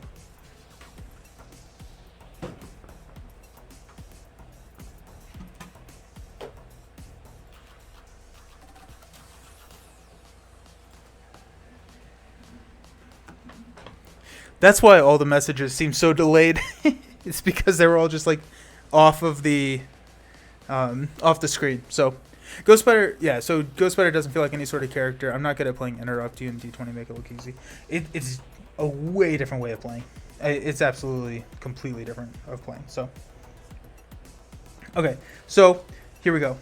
That's why all the messages seem so delayed. It's because they were all just like off the screen. So Ghost Spider, yeah. So Ghost Spider doesn't feel like any sort of character. I'm not good at playing Interrupt You and D20 make it look easy. It's a way different way of playing. It's absolutely completely different of playing. So okay, so here we go.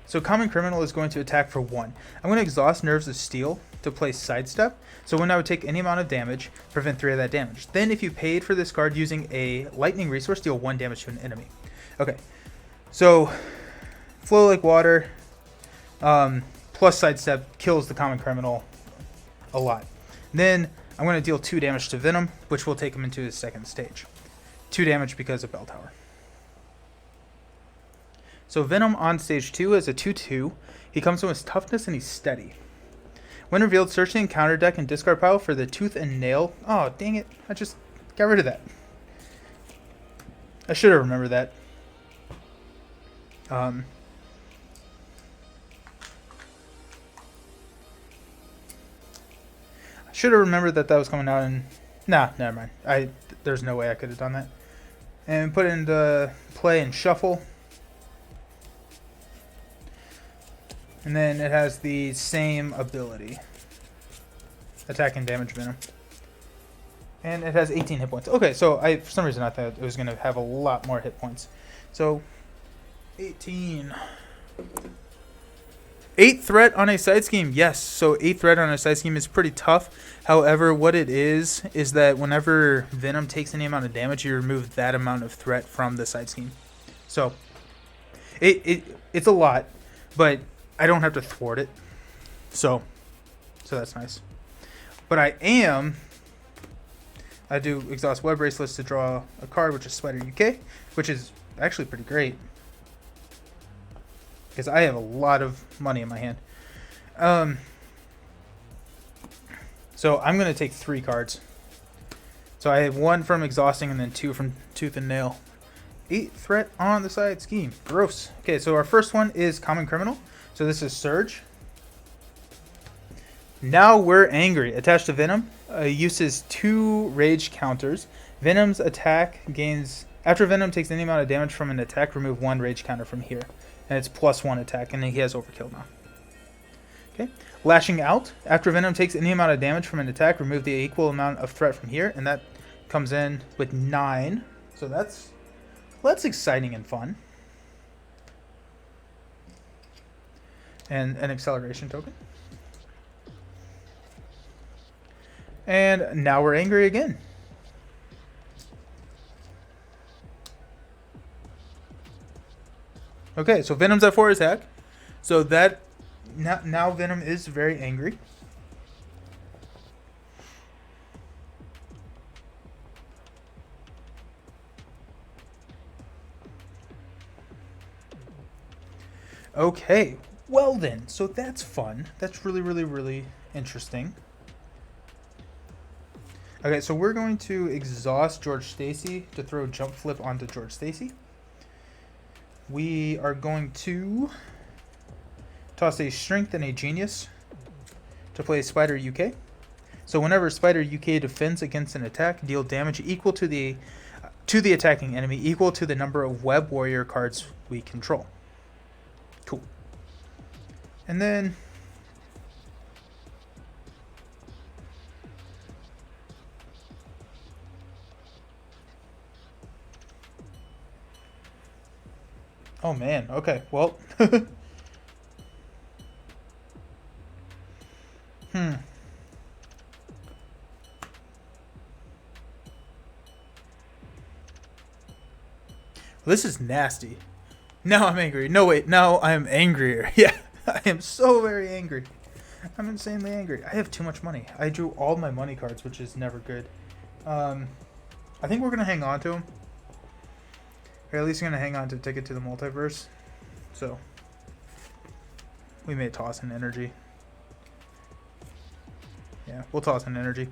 So Common Criminal is going to attack for 1. I'm going to exhaust Nerves of Steel to play Sidestep. So when I would take any amount of damage, prevent 3 of that damage. Then if you paid for this card using a Lightning resource, deal 1 damage to an enemy. Okay, so Flow Like Water plus Sidestep kills the Common Criminal a lot. Then I'm going to deal 2 damage to Venom, which will take him into his second stage. 2 damage because of Bell Tower. So Venom on stage 2 is a 2/2. He comes in with toughness and he's steady. When revealed, search the encounter deck and discard pile for the Tooth and Nail. Oh, dang it. I just got rid of that. I should have remembered that. I should have remembered that was coming out and... Nah, never mind. There's no way I could have done that. And put it into play and shuffle. And then it has the same ability. Attack and damage Venom. And it has 18 hit points. Okay, so for some reason I thought it was going to have a lot more hit points. So, 18. 8 threat on a side scheme. Yes, so 8 threat on a side scheme is pretty tough. However, what it is that whenever Venom takes any amount of damage, you remove that amount of threat from the side scheme. So, it's a lot, but I don't have to thwart it. So that's nice. But I do exhaust Web Bracelets to draw a card, which is Spider UK, which is actually pretty great. Because I have a lot of money in my hand. So I'm going to take 3 cards. So I have 1 from Exhausting and then 2 from Tooth and Nail. 8 threat on the side scheme. Gross. Okay, so our first one is Common Criminal. So this is Surge. Now We're Angry. Attached to Venom. Uses 2 rage counters. Venom's attack gains... After Venom takes any amount of damage from an attack, remove 1 rage counter from here. And it's +1 attack, and then he has Overkill now. Okay. Lashing Out. After Venom takes any amount of damage from an attack, remove the equal amount of threat from here, and that comes in with 9. So that's exciting and fun. And an acceleration token. And Now We're Angry again. Okay, so Venom's at 4 attack. So that now Venom is very angry. Okay, well then, so that's fun. That's really, really, really interesting. Okay, so we're going to exhaust George Stacy to throw Jump Flip onto George Stacy. We are going to toss a Strength and a Genius to play Spider UK. So whenever Spider UK defends against an attack, deal damage equal to the attacking enemy, equal to the number of Web Warrior cards we control. Cool. And then oh man, okay, well. This is nasty. Now I'm angry. No, wait, now I'm angrier. Yeah, I am so very angry. I'm insanely angry. I have too much money. I drew all my money cards, which is never good. I think we're going to hang on to them. Or at least going to hang on to Ticket to the Multiverse. So, we may toss an energy. Yeah, we'll toss an energy.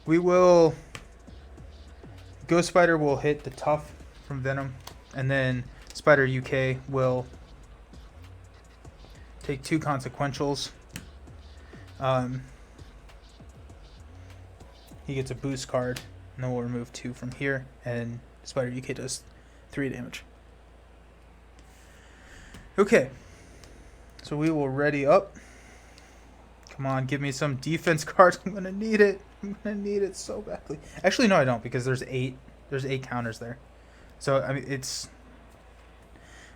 We will... Ghost Spider will hit the Tough from Venom. And then Spider UK will take 2 consequentials. He gets a boost card. And then we'll remove 2 from here. And Spider UK does 3 damage. Okay. So we will ready up. Come on, give me some defense cards. I'm going to need it. I'm going to need it so badly. Actually, no, I don't, because there's 8 counters there. So, I mean, it's...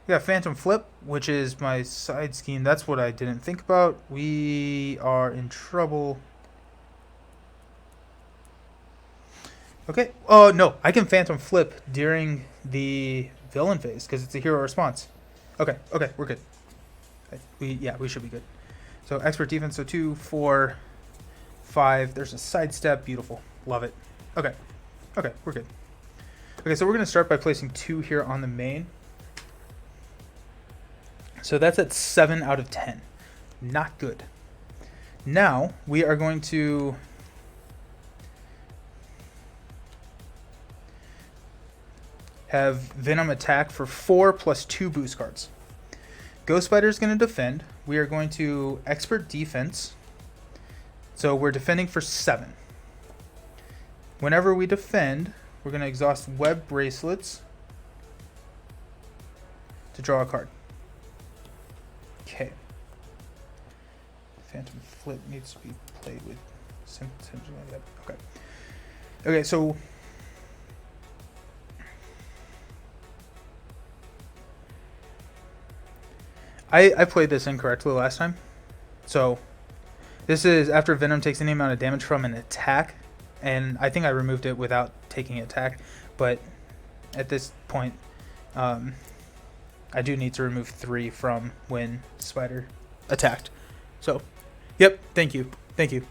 We got Phantom Flip, which is my side scheme. That's what I didn't think about. We are in trouble. Okay. Oh, no. I can Phantom Flip during the villain phase because it's a hero response. Okay. Okay. We're good. Okay. We should be good. So, Expert Defense. So, 2, 4, 5. There's a sidestep. Beautiful. Love it. Okay. Okay. We're good. Okay. So, we're going to start by placing 2 here on the main. So that's at 7 out of 10. Not good. Now we are going to have Venom attack for 4 plus 2 boost cards. Ghost Spider is going to defend. We are going to Expert Defense. So we're defending for 7. Whenever we defend, we're going to exhaust Web Bracelets to draw a card. Okay. Phantom Flip needs to be played with symptoms like that. Okay. Okay, so I played this incorrectly last time. So this is after Venom takes any amount of damage from an attack, and I think I removed it without taking attack, but at this point I do need to remove 3 from when Spider attacked. So, yep, thank you. Thank you.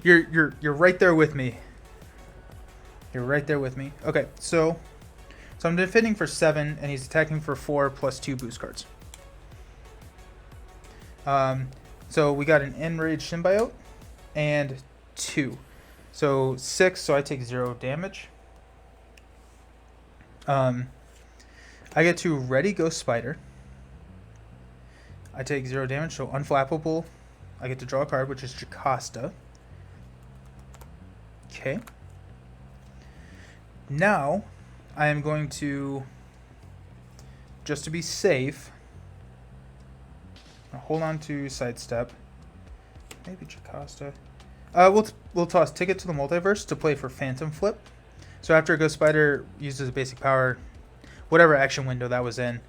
You're right there with me. You're right there with me. Okay, so I'm defending for 7 and he's attacking for 4 plus 2 boost cards. So we got an Enraged Symbiote and 2. So 6, so I take 0 damage. I get to ready Ghost Spider. I take 0 damage, so unflappable. I get to draw a card, which is Jocasta. Okay. Now, I am going to, just to be safe, hold on to Sidestep. Maybe Jocasta. We'll toss Ticket to the Multiverse to play for Phantom Flip. So after Ghost Spider uses a basic power, whatever action window that was in,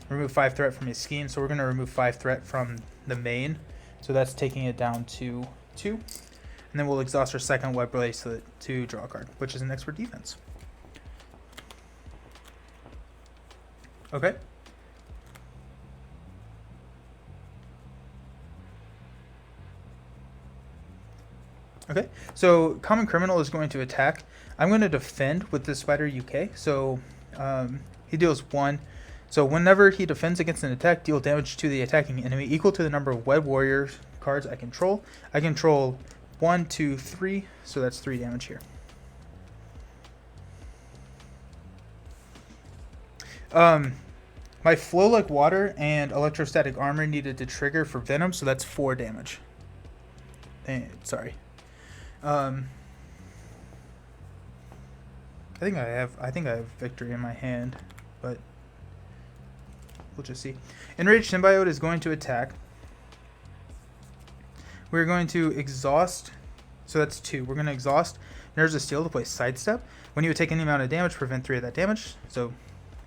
remove 5 threat from his scheme. So we're going to remove 5 threat from the main. So that's taking it down to 2. And then we'll exhaust our second Web Bracelet to draw a card, which is an expert defense. Okay. Okay, so Common Criminal is going to attack. I'm going to defend with the Spider UK. So he deals 1. So whenever he defends against an attack, deal damage to the attacking enemy equal to the number of Web Warrior cards I control. I control 1, 2, 3, so that's 3 damage here. My Flow Like Water and Electrostatic Armor needed to trigger for Venom, so that's 4 damage. Sorry. I think I have victory in my hand, but we'll just see. Enraged Symbiote is going to attack. We're going to exhaust, so that's 2. We're going to exhaust Nerves of Steel to play Sidestep. When you take any amount of damage, prevent 3 of that damage, so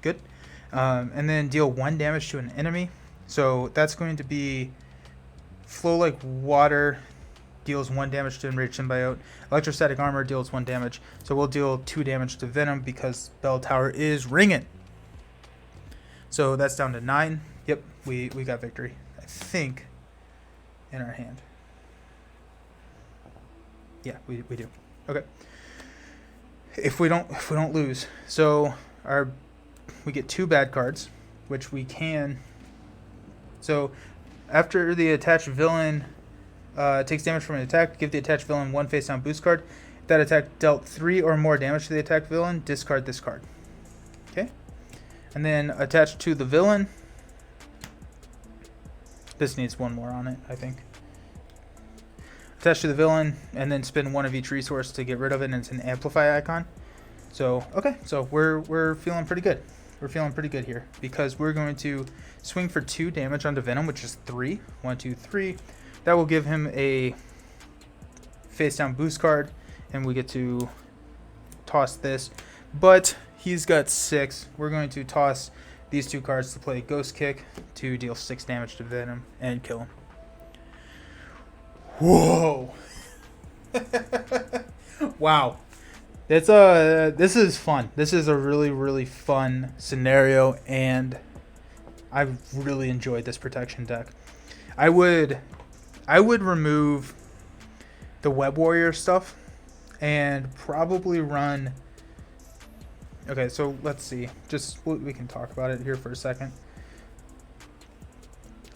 good. And then deal 1 damage to an enemy. So that's going to be Flow Like Water deals 1 damage to Enraged Symbiote. Electrostatic Armor deals 1 damage. So we'll deal 2 damage to Venom because Bell Tower is ringing. So that's down to 9. Yep, we got victory, I think, in our hand. Yeah, we do. Okay. If we don't lose, so we get 2 bad cards, which we can. So after the attached villain takes damage from an attack, give the attached villain 1 face down boost card. If that attack dealt 3 or more damage to the attacked villain, discard this card. Okay. And then attached to the villain, this needs 1 more on it, I think. Attached to the villain, and then spend 1 of each resource to get rid of it, and it's an amplify icon. So okay, so we're feeling pretty good. We're feeling pretty good here because we're going to swing for 2 damage onto Venom, which is 3. 1, 2, 3. That will give him a face down boost card, and we get to toss this. But he's got 6. We're going to toss these 2 cards to play Ghost Kick to deal 6 damage to Venom and kill him. Whoa! Wow. This is fun. This is a really, really fun scenario, and I've really enjoyed this protection deck. I would remove the Web Warrior stuff and probably run. Okay, so let's see. We can talk about it here for a second.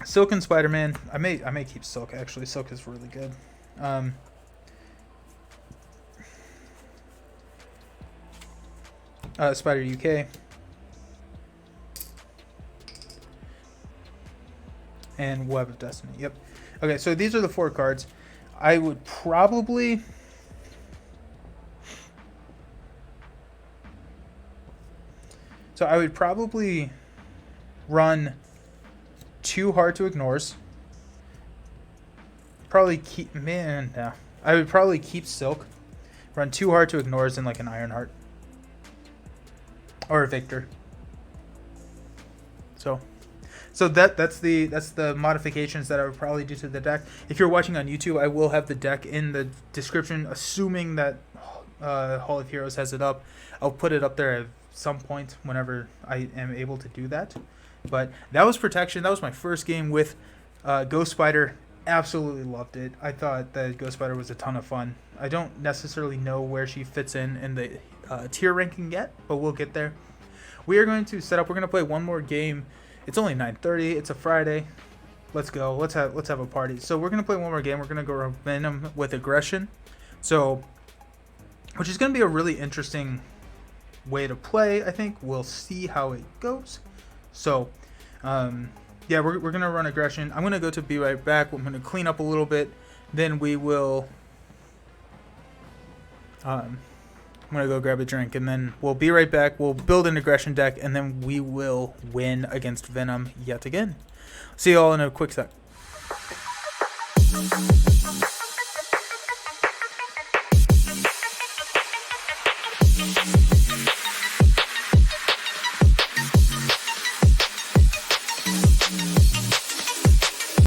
Silk and Spider-Man. I may keep Silk actually. Silk is really good. Spider UK. And Web of Destiny. Yep. Okay, so these are the 4 cards. I would probably run 2 Hard to Ignores. I would probably keep Silk. Run 2 Hard to Ignores and like an Ironheart. Or a Victor. So that's the modifications that I would probably do to the deck. If you're watching on YouTube, I will have the deck in the description, assuming that Hall of Heroes has it up. I'll put it up there at some point whenever I am able to do that. But that was Protection. That was my first game with Ghost Spider. Absolutely loved it. I thought that Ghost Spider was a ton of fun. I don't necessarily know where she fits in the tier ranking yet, but we'll get there. We are going to set up. We're going to play one more game. It's only 9:30. It's a Friday. Let's go. Let's have a party. So we're gonna play one more game. We're gonna go Venom with aggression. So, which is gonna be a really interesting way to play. I think we'll see how it goes. So, yeah, we're gonna run aggression. I'm gonna go to be right back. I'm gonna clean up a little bit. Then we will. I'm gonna go grab a drink, and then we'll be right back. We'll build an aggression deck, and then we will win against Venom yet again. See you all in a quick sec.